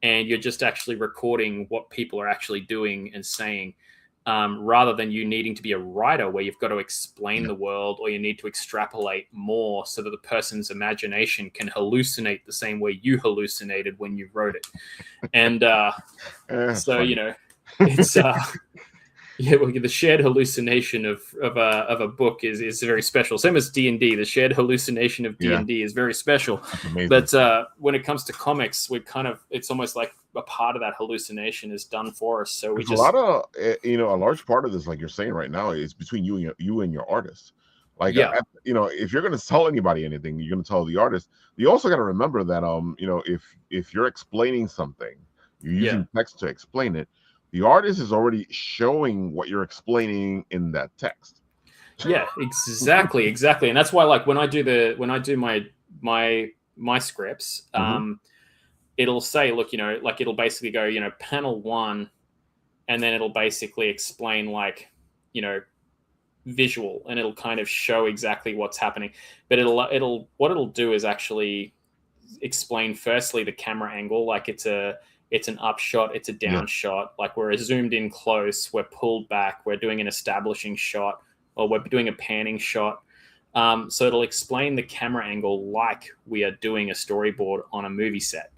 and you're just actually recording what people are actually doing and saying, rather than you needing to be a writer where you've got to explain the world or you need to extrapolate more so that the person's imagination can hallucinate the same way you hallucinated when you wrote it. And so funny. it's yeah, well, the shared hallucination of a book is very special. Same as D&D, the shared hallucination of D&D is very special. But when it comes to comics, it's almost like a part of that hallucination is done for us. So we a lot of a large part of this, like you're saying right now, is between you and your artist. Like, if you're going to tell anybody anything, you're going to tell the artist. You also got to remember that if you're explaining something, you're using text to explain it. The artist is already showing what you're explaining in that text. Yeah, exactly, and that's why, like, when I do my scripts, it'll say, look, like it'll basically go, panel 1, and then it'll basically explain, like, visual, and it'll kind of show exactly what's happening. But what it'll do is actually explain firstly the camera angle, like it's an up shot, it's a down shot, like we're zoomed in close, we're pulled back, we're doing an establishing shot, or we're doing a panning shot. So it'll explain the camera angle like we are doing a storyboard on a movie set.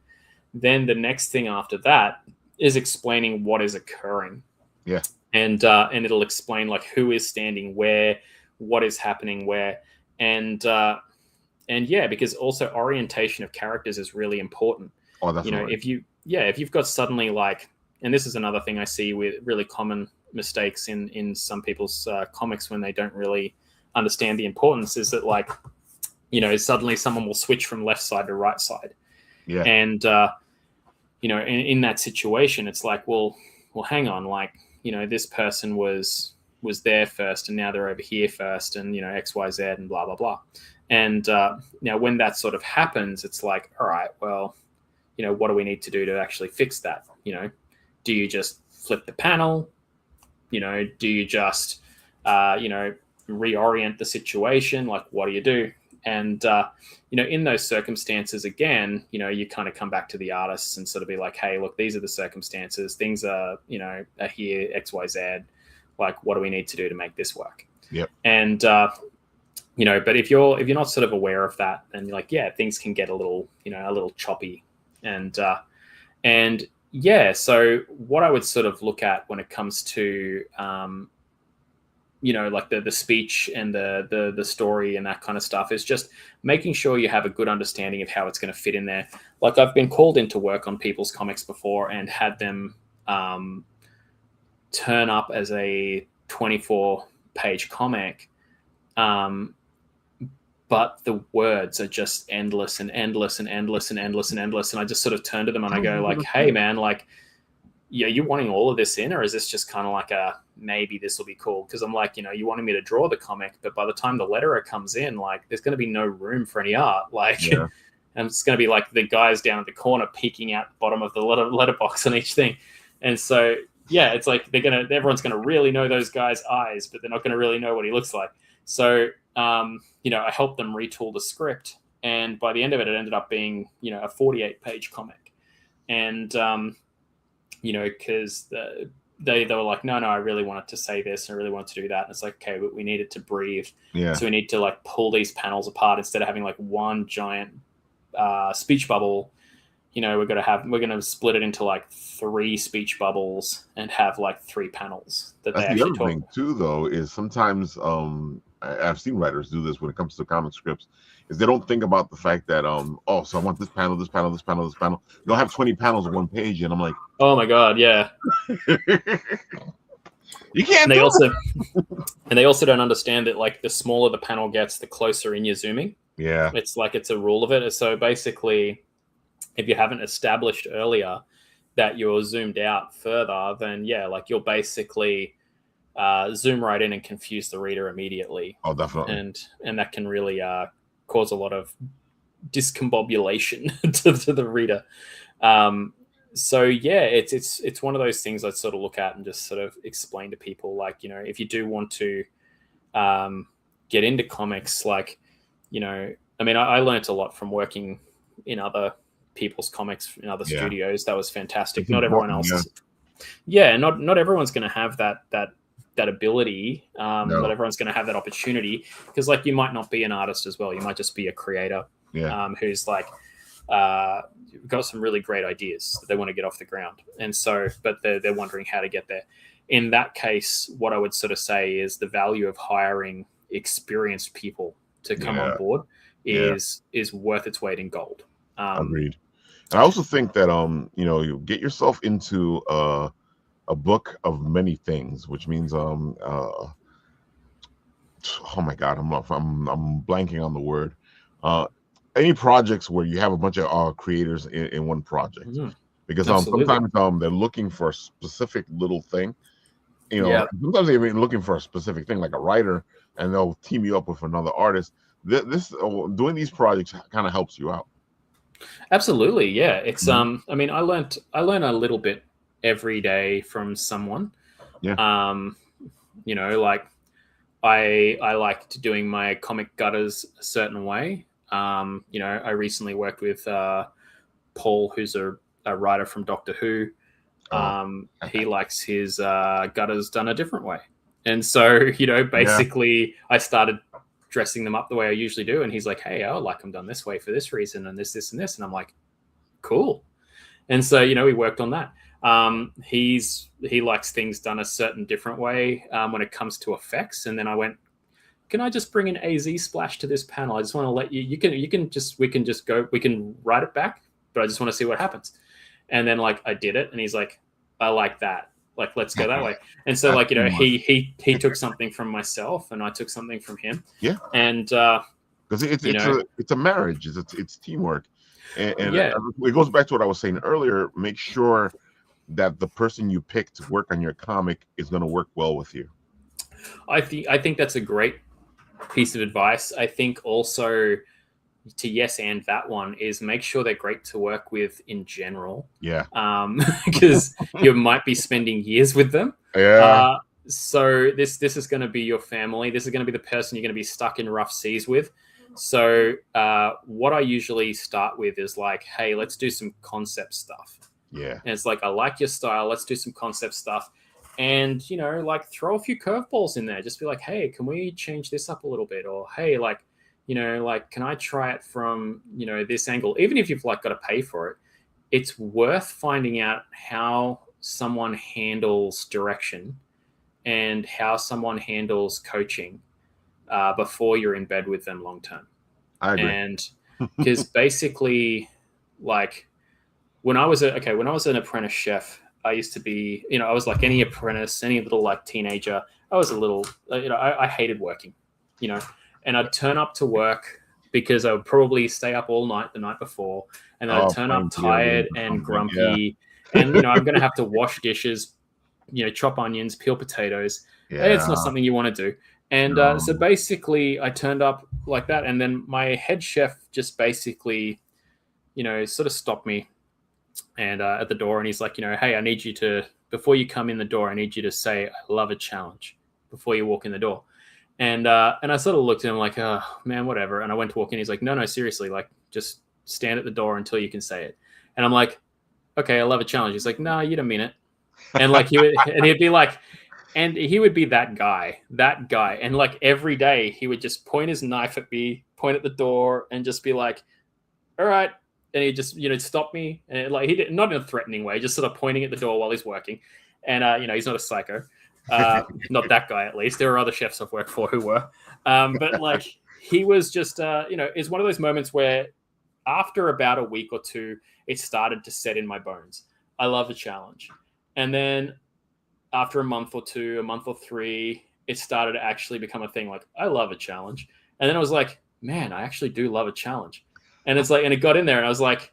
Then the next thing after that is explaining what is occurring. Yeah. And it'll explain, like, who is standing where, what is happening where. And yeah, because also orientation of characters is really important. Oh, that's right. If you've got suddenly, like, and this is another thing I see with really common mistakes in some people's comics when they don't really understand the importance, is that, like, suddenly someone will switch from left side to right side. Yeah. And, in that situation, it's like, well, hang on, like, this person was there first and now they're over here first, and, X, Y, Z and blah, blah, blah. And now when that sort of happens, it's like, all right, well, what do we need to do to actually fix that? Do you just flip the panel? Do you just, reorient the situation? Like, what do you do? And, in those circumstances, again, you kind of come back to the artists and sort of be like, hey, look, these are the circumstances. Things are, are here, X, Y, Z. Like, what do we need to do to make this work? Yep. And, but if you're not sort of aware of that, then you're like, yeah, things can get a little choppy. And yeah, so what I would sort of look at when it comes to, like the speech and the story and that kind of stuff is just making sure you have a good understanding of how it's going to fit in there. Like, I've been called in to work on people's comics before and had them turn up as a 24-page comic, but the words are just endless and endless and endless and endless and endless. And I just sort of turn to them and I go, like, hey, man, like, yeah, you wanting all of this in, or is this just kind of like maybe this will be cool? Because I'm like, you wanted me to draw the comic, but by the time the letterer comes in, like, there's going to be no room for any art. Like, and it's going to be like the guys down at the corner peeking out the bottom of the letterbox on each thing. And so, yeah, it's like everyone's going to really know those guys' eyes, but they're not going to really know what he looks like. So, I helped them retool the script, and by the end of it, it ended up being, a 48-page comic. And, because they were like, no, I really wanted to say this, and I really wanted to do that. And it's like, okay, but we needed to breathe. Yeah. So we need to, like, pull these panels apart instead of having, like, one giant speech bubble. We're going to split it into, like, 3 speech bubbles and have, like, 3 panels that That's they actually the other thing too, though, is sometimes I've seen writers do this when it comes to comic scripts, is they don't think about the fact that so I want this panel, this panel, this panel, this panel. They'll have 20 panels on one page, and I'm like, oh my god, yeah. You can't And they do also and they also don't understand that like the smaller the panel gets, the closer in you're zooming. it. Yeah. It's like it's a rule of it. So basically, if you haven't established earlier that you're zoomed out further, then yeah, like you'll basically zoom right in and confuse the reader immediately, Oh, definitely. and that can really cause a lot of discombobulation to the reader. So yeah, it's one of those things I sort of look at and just sort of explain to people, like, you know, if you do want to get into comics, like, you know, I mean, I learned a lot from working in other people's comics in other Yeah. studios. That was fantastic. It's Not everyone important. else Yeah. is, yeah, not everyone's going to have that ability. Not No. everyone's going to have that opportunity, because like you might not be an artist as well. You might just be a creator Yeah. who's like got some really great ideas that they want to get off the ground, and so but they're wondering how to get there. In that case, what I would sort of say is the value of hiring experienced people to come on Yeah. board Yeah. is worth its weight in gold. Agreed. And I also think that you know, you get yourself into a book of many things, which means oh my god, I'm blanking on the word. Uh, any projects where you have a bunch of creators in one project, because Absolutely. sometimes they're looking for a specific little thing. You know, Yeah. sometimes they're even looking for a specific thing, like a writer, and they'll team you up with another artist. This doing these projects kind of helps you out. Absolutely, yeah. It's Mhm. I mean, I learn a little bit every day from someone. Yeah. Um, you know, like I liked doing my comic gutters a certain way. You know, I recently worked with Paul, who's a writer from Doctor Who. Oh. He likes his gutters done a different way, and so you know, Yeah. basically, I started dressing them up the way I usually do, and he's like, "Hey, I like them done this way for this reason, and this, and this," and I'm like, "Cool." And so you know, we worked on that. He likes things done a certain different way when it comes to effects, and then I went, can I just bring an AZ splash to this panel? I just want to let you can just we can just go, we can write it back, but I just want to see what happens. And then like I did it, and he's like, I like that. Like let's go that way. And so That's like, you know, teamwork. he took something from myself, and I took something from him. Yeah, And because you know, it's a marriage. It's teamwork, and yeah, it goes back to what I was saying earlier. Make sure that the person you pick to work on your comic is going to work well with you. I think that's a great piece of advice. I think also to yes and that one is make sure they're great to work with in general, Yeah, because you might be spending years with them. yeah, So this is going to be your family. This is going to be the person you're going to be stuck in rough seas with. So what I usually start with is like, hey, let's do some concept stuff. yeah. And it's like, I like your style. Let's do some concept stuff. And, you know, like throw a few curveballs in there. Just be like, hey, can we change this up a little bit? Or, hey, like, you know, like, can I try it from, you know, this angle? Even if you've like got to pay for it, it's worth finding out how someone handles direction and how someone handles coaching before you're in bed with them long term. I agree. And because basically, like, when I was an apprentice chef, I used to be, you know, I was like any apprentice, any little like teenager. I was a little, you know, I hated working, you know, and I'd turn up to work because I would probably stay up all night the night before, and then I'd Oh, turn up playing video games tired or and something. Yeah, grumpy, and you know, I'm going to have to wash dishes, you know, chop onions, peel potatoes. It's not yeah. something you want to do. And so No. basically, I turned up like that, and then my head chef just basically, you know, sort of stopped me and at the door, and he's like, you know, hey, I need you to, before you come in the door, I need you to say, I love a challenge before you walk in the door. And I sort of looked at him like, oh man, whatever. And I went to walk in. He's like, no, seriously, like just stand at the door until you can say it. And I'm like, okay, I love a challenge. He's like, no, you don't mean it. And like he'd be like, and he would be that guy. And like every day he would just point his knife at me, point at the door, and just be like, all right. And he just, you know, stop me. And like, he did not in a threatening way, just sort of pointing at the door while he's working. And, you know, he's not a psycho. Not that guy, at least. There are other chefs I've worked for who were. But like, he was just, you know, it's one of those moments where after about a week or two, it started to set in my bones. I love a challenge. And then after a month or two, a month or three, it started to actually become a thing. Like, I love a challenge. And then I was like, man, I actually do love a challenge. And it's like, and it got in there, and I was like,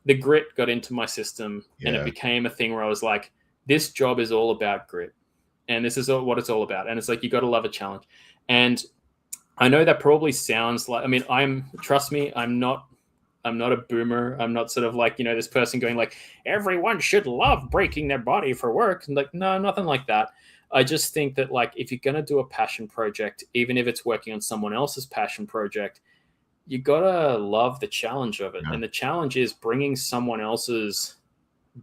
the grit got into my system, and it Yeah. became a thing where I was like, this job is all about grit, and this is what it's all about. And it's like, you got to love a challenge. And I know that probably sounds like, I mean, trust me, I'm not a boomer. I'm not sort of like, this person going like, everyone should love breaking their body for work. And like, no, nothing like that. I just think that, like, if you're going to do a passion project, even if it's working on someone else's passion project, you got to love the challenge of it. Yeah. And the challenge is bringing someone else's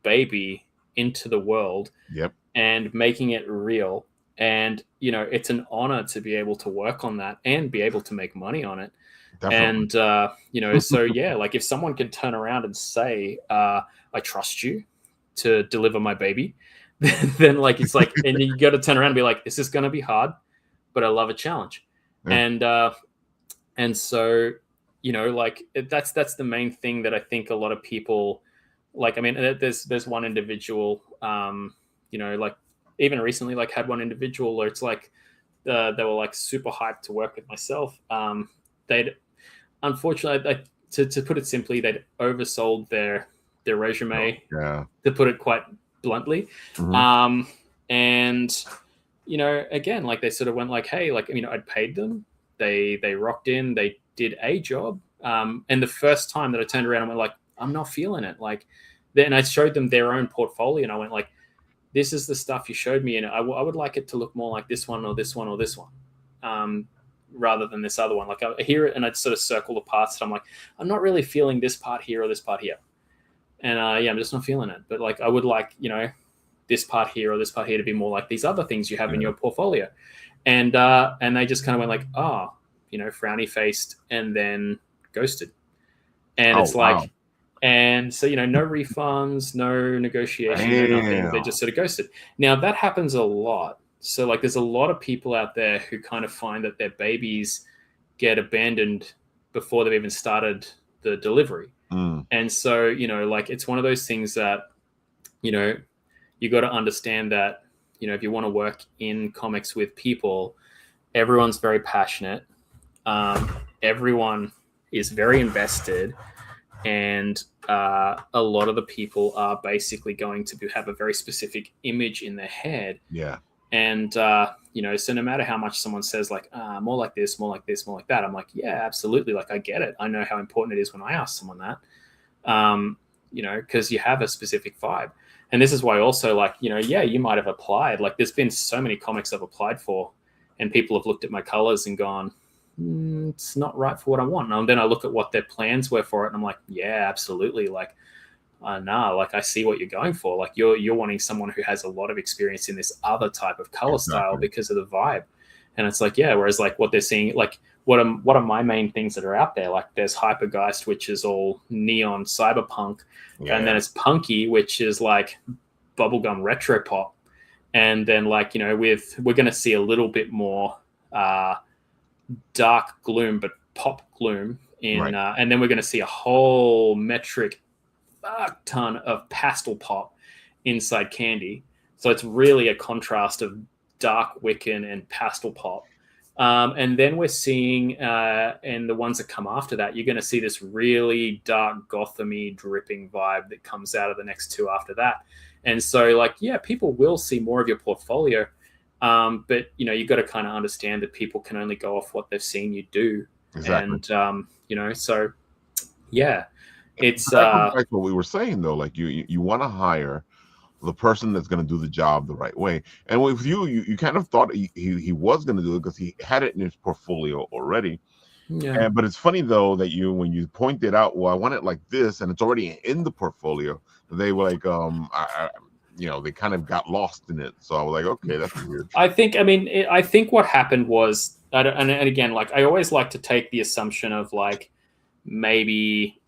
baby into the world Yep. and making it real. And, it's an honor to be able to work on that and be able to make money on it. Definitely. And, so yeah, like if someone could turn around and say, I trust you to deliver my baby, then like, it's like, and you got to turn around and be like, this is going to be hard, but I love a challenge. Yeah. And so, like that's the main thing that I think a lot of people like. I mean, there's one individual, like even recently, like had one individual where it's like, they were like super hyped to work with myself. They'd unfortunately, to put it simply, they'd oversold their resume, Yeah. to put it quite bluntly. Mhm. And again, like they sort of went like, hey, like, I'd paid them, they rocked in, they did a job, and the first time that I turned around, I went like, I'm not feeling it. Like, then I showed them their own portfolio, and I went like, this is the stuff you showed me, and I would like it to look more like this one or this one or this one, rather than this other one. Like, I hear it and I'd sort of circle the parts, and I'm like, I'm not really feeling this part here or this part here, and yeah, I'm just not feeling it. But like, I would like, this part here or this part here to be more like these other things you have in your portfolio. And they just kind of went like, frowny faced, and then ghosted. And it's like, Wow. and so, no refunds, no negotiation, no nothing. They Damn. just sort of ghosted. Now that happens a lot. So like, there's a lot of people out there who kind of find that their babies get abandoned before they've even started the delivery. Mm. And so, like, it's one of those things that, you got to understand that, if you want to work in comics with people, everyone's very passionate. Everyone is very invested, and a lot of the people are basically going to have a very specific image in their head. Yeah. And, so no matter how much someone says like, more like this, more like this, more like that, I'm like, yeah, absolutely. Like, I get it. I know how important it is when I ask someone that, because you have a specific vibe. And this is why also, like, yeah, you might have applied. Like, there's been so many comics I've applied for, and people have looked at my colors and gone, it's not right for what I want. And then I look at what their plans were for it, and I'm like, yeah, absolutely. Like, like, I see what you're going for. Like, you're wanting someone who has a lot of experience in this other type of color style because of the vibe. And it's like, yeah, whereas like what they're seeing, like, what are my main things that are out there? Like, there's Hypergeist, which is all neon cyberpunk, and then it's Punky, which is like bubblegum retro pop. And then, like, we're going to see a little bit more dark gloom, but pop gloom in, and then we're going to see a whole metric fuck ton of pastel pop inside Candy. So it's really a contrast of dark Wiccan and pastel pop. And then we're seeing, and the ones that come after that, you're going to see this really dark Gotham-y dripping vibe that comes out of the next two after that. And so, like, yeah, people will see more of your portfolio, but you've got to kind of understand that people can only go off what they've seen you do. Exactly. And so yeah, it's that goes back to what we were saying though. Like, you want to hire the person that's going to do the job the right way. And with you kind of thought he was going to do it because he had it in his portfolio already. Yeah. But it's funny though that when you pointed out, well, I want it like this, and it's already in the portfolio, they were like, they kind of got lost in it. So I was like, okay, that's weird. I think what happened was, and again, like, I always like to take the assumption of like, maybe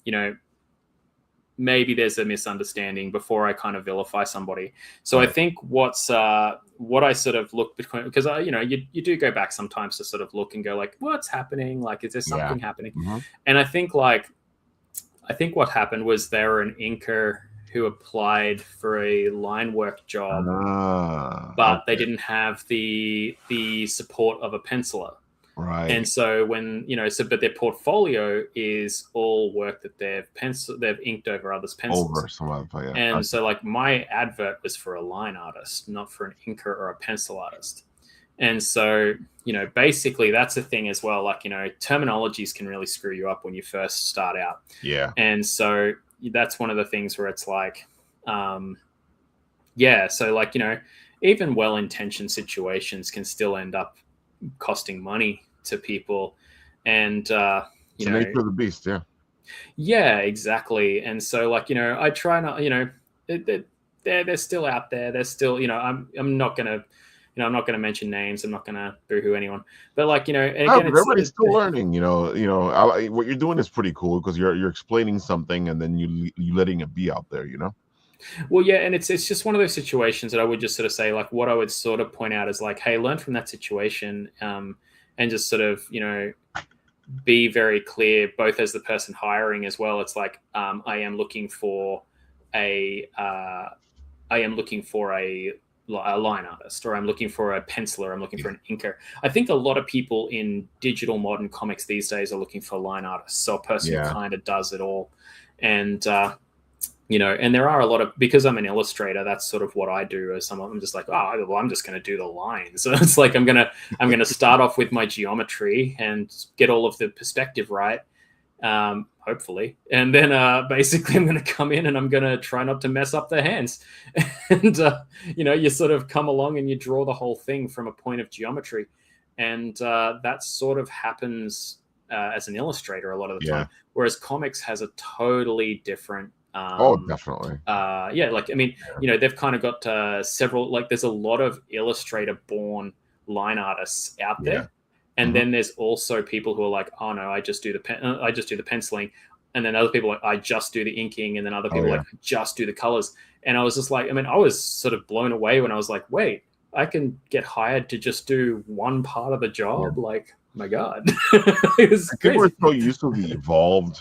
there's a misunderstanding before I kind of vilify somebody. So I think what I sort of look between, because you do go back sometimes to sort of look and go like, what's happening? Like, is there something happening? Mm-hmm. And I think what happened was they were an inker who applied for a line work job, but they Okay. didn't have the support of a penciler. Right. And so when, but their portfolio is all work that they've inked over others' pencils. Over some other play, yeah. And Okay. so like my advert was for a line artist, not for an inker or a pencil artist. And so, basically that's the thing as well. Like, terminologies can really screw you up when you first start out. Yeah. And so that's one of the things where it's like, yeah. So like, even well-intentioned situations can still end up costing money to people. And, It's the nature of the beast, yeah. yeah, exactly. And so like, I try not, they're still out there. They're still, I'm not going to, I'm not going to mention names. I'm not going to boohoo anyone. But like, and No, again, but everybody's still learning. What you're doing is pretty cool because you're explaining something and then you letting it be out there. well, yeah, and it's just one of those situations that I would just sort of say, like, what I would sort of point out is like, hey, learn from that situation, and just sort of, be very clear, both as the person hiring as well. It's like, I am looking for a line artist, or I'm looking for a penciler, I'm looking for an inker. I think a lot of people in digital modern comics these days are looking for line artists, so a person who kind of does it all. And and there are a lot of, because I'm an illustrator, that's sort of what I do. As I'm just like, oh, well, I'm just going to do the lines. So it's like I'm gonna start off with my geometry and get all of the perspective right, hopefully, and then basically I'm going to come in and I'm going to try not to mess up the hands. And you sort of come along and you draw the whole thing from a point of geometry, and that sort of happens as an illustrator a lot of the time. Whereas comics has a totally different. Definitely. Like, I mean, they've kind of got several, like there's a lot of illustrator born line artists out there. And then there's also people who are like, oh no, I just do the penciling. And then other people are like, I just do the inking. And then other people like, just do the colors. And I was just like, I mean, I was sort of blown away when I was like, wait, I can get hired to just do one part of the job. Like, my God. It was I think crazy. we're so used to the evolved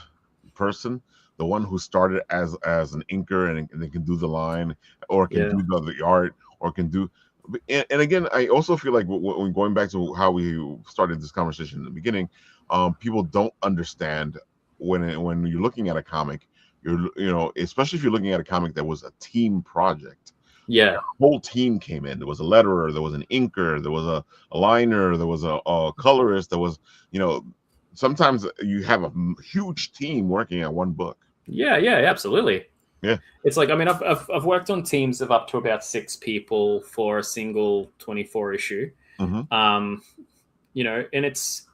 person, the one who started as an inker and they can do the line, or can do the art, or can do. And again, I also feel like when going back to how we started this conversation in the beginning, people don't understand when you're looking at a comic, especially if you're looking at a comic that was a team project. Yeah, the whole team came in. There was a letterer, there was an inker, there was a liner, there was a colorist, there was, sometimes you have a huge team working at one book. Yeah, absolutely. Yeah. It's like, I mean, I've worked on teams of up to about 6 people for a single 24 issue. Mm-hmm. And it's,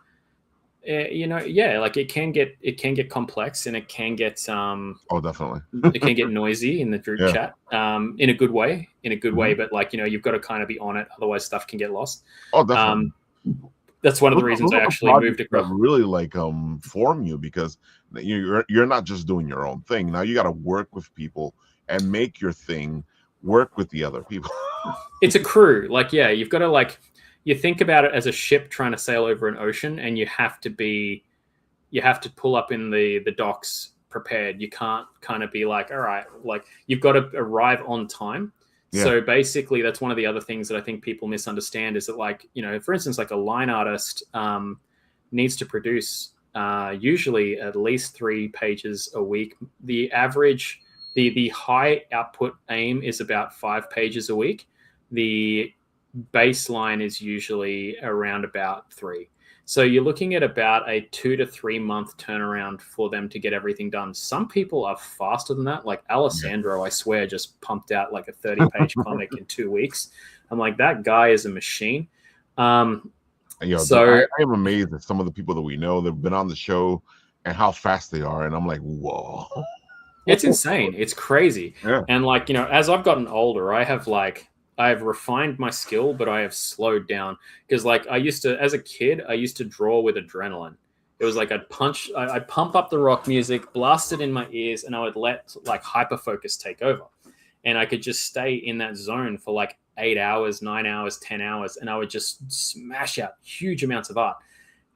like it can get complex, and it can get definitely. it can get noisy in the group chat, in a good way, but like, you've got to kind of be on it, otherwise stuff can get lost. Definitely. That's one of the reasons I actually moved across. Really like form you, because you're not just doing your own thing. Now you got to work with people and make your thing work with the other people. It's a crew. Like, you've got to, like, you think about it as a ship trying to sail over an ocean, and you have to pull up in the docks prepared. You can't kind of be like, all right, like you've got to arrive on time. Yeah. So basically, that's one of the other things that I think people misunderstand is that, like, for instance, like a line artist needs to produce usually at least 3 pages a week. The average, the high output aim is about 5 pages a week. The baseline is usually around about 3. So you're looking at about a 2 to 3 month turnaround for them to get everything done. Some people are faster than that. Like Alessandro, I swear, just pumped out like a 30-page comic in 2 weeks. I'm like, that guy is a machine. I am amazed at some of the people that we know that have been on the show and how fast they are. And I'm like, whoa. It's insane. It's crazy. Yeah. And like, as I've gotten older, I have refined my skill, but I have slowed down, because like as a kid, I used to draw with adrenaline. It was like I'd pump up the rock music, blast it in my ears, and I would let like hyperfocus take over. And I could just stay in that zone for like 8 hours, 9 hours, 10 hours, and I would just smash out huge amounts of art.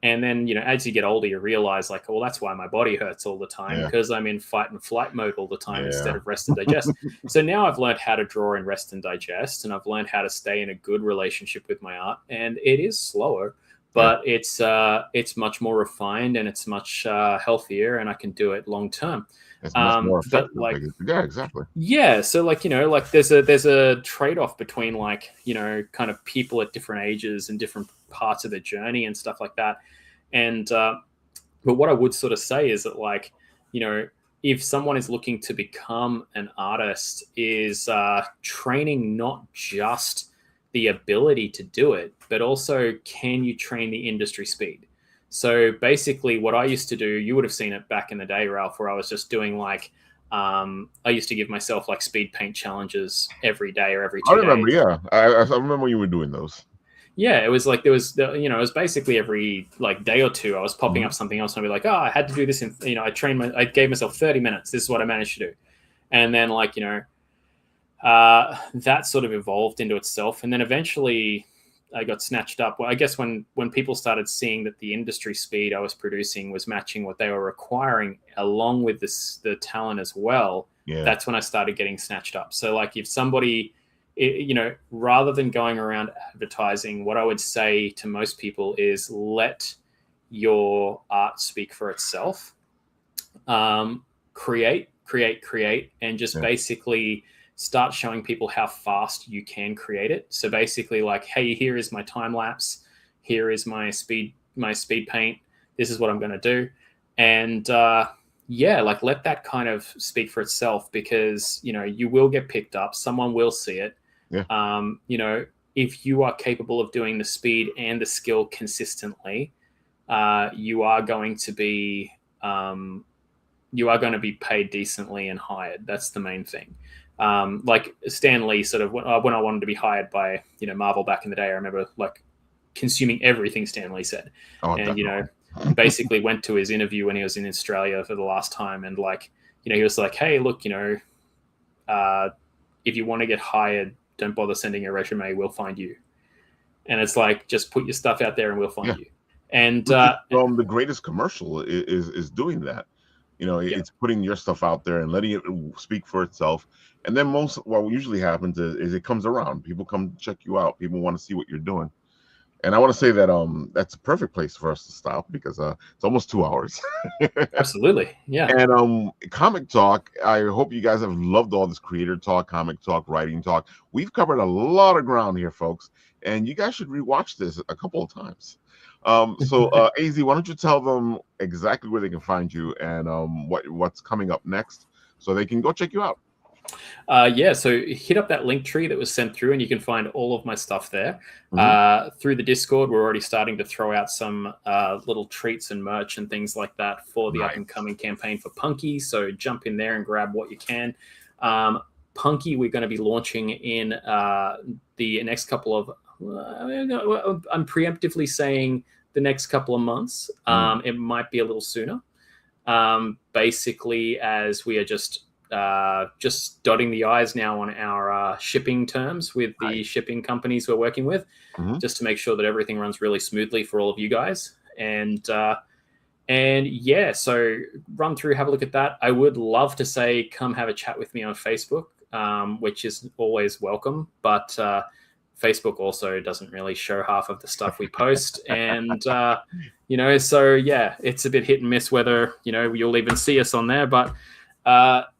And then, as you get older, you realize like, well, that's why my body hurts all the time, Yeah. because I'm in fight and flight mode all the time instead Yeah. of rest and digest. So now I've learned how to draw in rest and digest, and I've learned how to stay in a good relationship with my art. And it is slower, Yeah. but it's much more refined, and it's much healthier, and I can do it long term. It's much more But effective. like, Yeah, exactly. yeah, so like, like there's a trade-off between like, kind of people at different ages and different parts of the journey and stuff like that. And but what I would sort of say is that, like, if someone is looking to become an artist, is training not just the ability to do it, but also, can you train the industry speed? So basically, what I used to do, you would have seen it back in the day, Ralph, where I was just doing like, I used to give myself like speed paint challenges every day or every I 2 days. remember. Yeah, I remember you were doing those. Yeah, it was like it was basically every like day or two I was popping Mhm. up something else, and I'd be like, oh, I had to do this in, I gave myself 30 minutes. This is what I managed to do. And then, like, that sort of evolved into itself. And then eventually I got snatched up. Well, I guess when people started seeing that the industry speed I was producing was matching what they were requiring, along with the talent as well, Yeah. that's when I started getting snatched up. So like, if somebody, rather than going around advertising, what I would say to most people is, let your art speak for itself. Create, and just Yeah. basically start showing people how fast you can create it. So basically, like, hey, here is my time lapse, here is my speed paint, this is what I'm going to do. And yeah, like, let that kind of speak for itself, because you will get picked up, someone will see it. Yeah. If you are capable of doing the speed and the skill consistently, you are going to be paid decently and hired. That's the main thing. Like Stan Lee, sort of, when I wanted to be hired by Marvel back in the day, I remember like consuming everything Stan Lee said. Oh, And definitely. basically went to his interview when he was in Australia for the last time, and like, he was like, hey, look, if you want to get hired, don't bother sending your resume, we'll find you. And it's like, just put your stuff out there and we'll find Yeah. you. And Which is, the greatest commercial is doing that. Yeah. It's putting your stuff out there and letting it speak for itself. And then what usually happens is it comes around. People come check you out. People want to see what you're doing. And I want to say that that's a perfect place for us to stop, because it's almost 2 hours. Absolutely. Yeah. And comic talk, I hope you guys have loved all this creator talk, comic talk, writing talk. We've covered a lot of ground here, folks, and you guys should rewatch this a couple of times. So AZ, why don't you tell them exactly where they can find you, and what's coming up next, so they can go check you out. Yeah, so hit up that link tree that was sent through, and you can find all of my stuff there. Through the Discord, we're already starting to throw out some little treats and merch and things like that for the Nice. up and coming campaign for Punky. So jump in there and grab what you can. Punky, we're going to be launching in the next couple of, I'm preemptively saying the next couple of months. It might be a little sooner. Basically, as we are just dotting the I's now on our shipping terms with the shipping companies we're working with, just to make sure that everything runs really smoothly for all of you guys. And yeah, so run through, have a look at that. I would love to say, come have a chat with me on Facebook, which is always welcome, but Facebook also doesn't really show half of the stuff we post. And, so yeah, it's a bit hit and miss whether, you'll even see us on there. But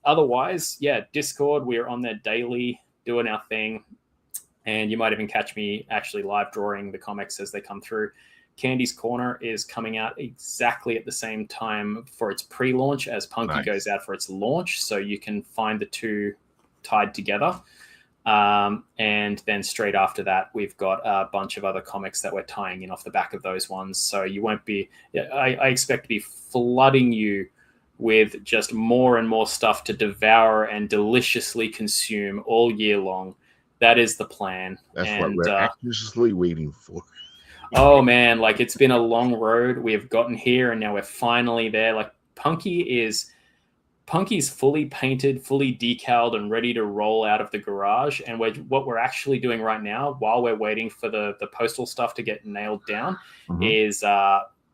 otherwise, yeah, Discord, we're on there daily doing our thing. And you might even catch me actually live drawing the comics as they come through. Candy's Corner is coming out exactly at the same time for its pre-launch as Punky goes out for its launch. So you can find the two tied together. And then straight after that, we've got a bunch of other comics that we're tying in off the back of those ones. So you won't be, I expect to be flooding you with just more and more stuff to devour and deliciously consume all year long. That is the plan. That's what we're anxiously waiting for. Oh man, like, it's been a long road. We have gotten here and now we're finally there. Like, Punky's fully painted, fully decaled, and ready to roll out of the garage. And what we're actually doing right now, while we're waiting for the postal stuff to get nailed down, is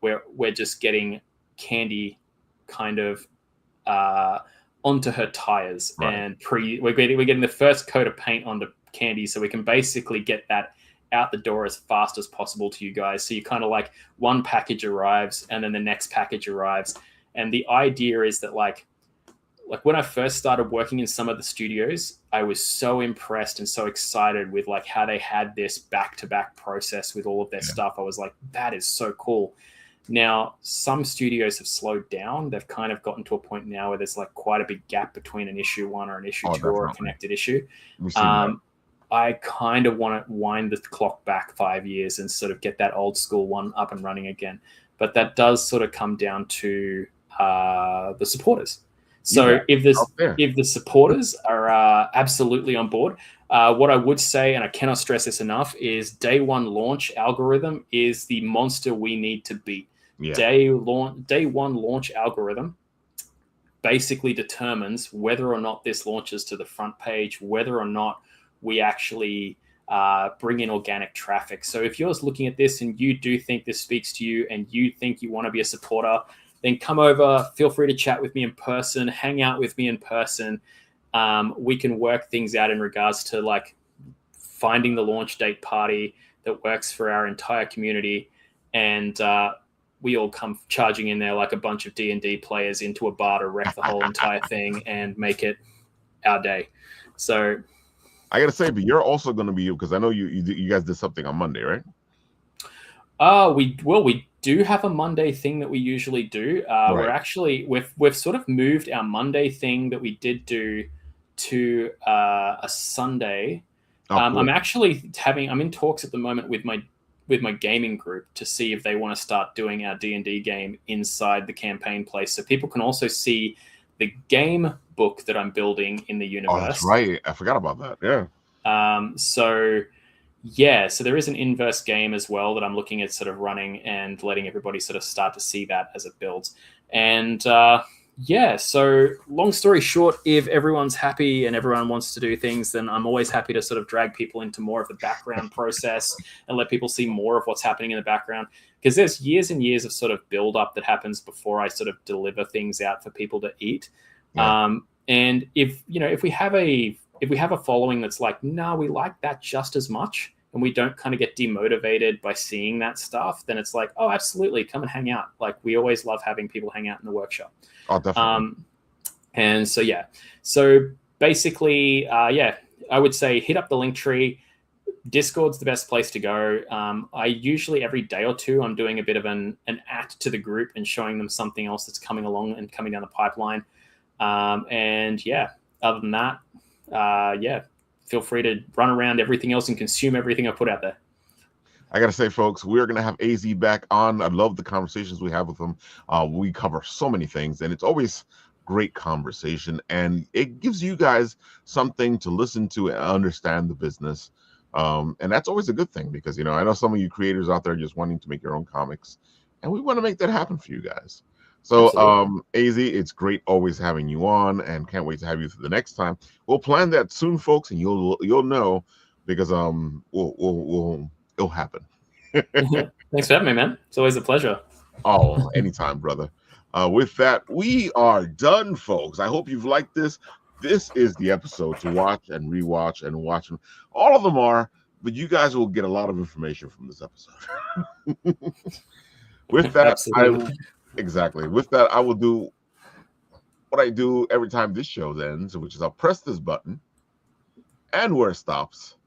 we're just getting candy kind of onto her tires, Right. and we're getting the first coat of paint onto candy, so we can basically get that out the door as fast as possible to you guys. So you kind of like one package arrives and then the next package arrives. And the idea is that like when I first started working in some of the studios, I was so impressed and so excited with like how they had this back-to-back process with all of their stuff. I was like, that is so cool. Now, some studios have slowed down. They've kind of gotten to a point now where there's like quite a big gap between an issue 1 or an issue 2 definitely. or a connected issue. We've seen that. I kind of want to wind the clock back 5 years and sort of get that old school one up and running again. But that does sort of come down to the supporters. So if the supporters are absolutely on board, what I would say, and I cannot stress this enough, is day one launch algorithm is the monster we need to beat. Yeah. Day one launch algorithm basically determines whether or not this launches to the front page, whether or not we actually bring in organic traffic. So if you're looking at this and you do think this speaks to you and you think you want to be a supporter, then come over, feel free to chat with me in person, hang out with me in person. We can work things out in regards to like finding the launch date party that works for our entire community. And we all come charging in there like a bunch of D&D players into a bar to wreck the whole entire thing and make it our day. So I got to say, but you're also going to be, because I know you guys did something on Monday, right? We do have a Monday thing that we usually do. Right. We're actually we've sort of moved our Monday thing that we did do to a Sunday. Cool. I'm in talks at the moment with my gaming group to see if they want to start doing our D&D game inside the campaign place, so people can also see the game book that I'm building in the universe. Oh, that's right. I forgot about that. Yeah. So there is an inverse game as well that I'm looking at sort of running and letting everybody sort of start to see that as it builds. And so long story short, if everyone's happy and everyone wants to do things, then I'm always happy to sort of drag people into more of the background process and let people see more of what's happening in the background. Because there's years and years of sort of build up that happens before I sort of deliver things out for people to eat. Yeah. And if we have a following that's like, no, we like that just as much, and we don't kind of get demotivated by seeing that stuff, then it's like, oh, absolutely, come and hang out. Like, we always love having people hang out in the workshop. Oh, definitely. And so, yeah. So basically, I would say hit up the link tree. Discord's the best place to go. I usually every day or two, I'm doing a bit of an add to the group and showing them something else that's coming along and coming down the pipeline. Other than that, feel free to run around everything else and consume everything I put out there. I got to say, folks, we're going to have AZ back on. I love the conversations we have with him. We cover so many things, and it's always great conversation, and it gives you guys something to listen to and understand the business. And that's always a good thing, because, I know some of you creators out there just wanting to make your own comics, and we want to make that happen for you guys. So, AZ, it's great always having you on, and can't wait to have you for the next time. We'll plan that soon, folks, and you'll know, because it'll happen. Thanks for having me, man. It's always a pleasure. Oh, anytime, brother. With that, we are done, folks. I hope you've liked this. This is the episode to watch and rewatch and watch. All of them are, but you guys will get a lot of information from this episode. With that, Exactly. With that, I will do what I do every time this show ends, which is I'll press this button, and where it stops,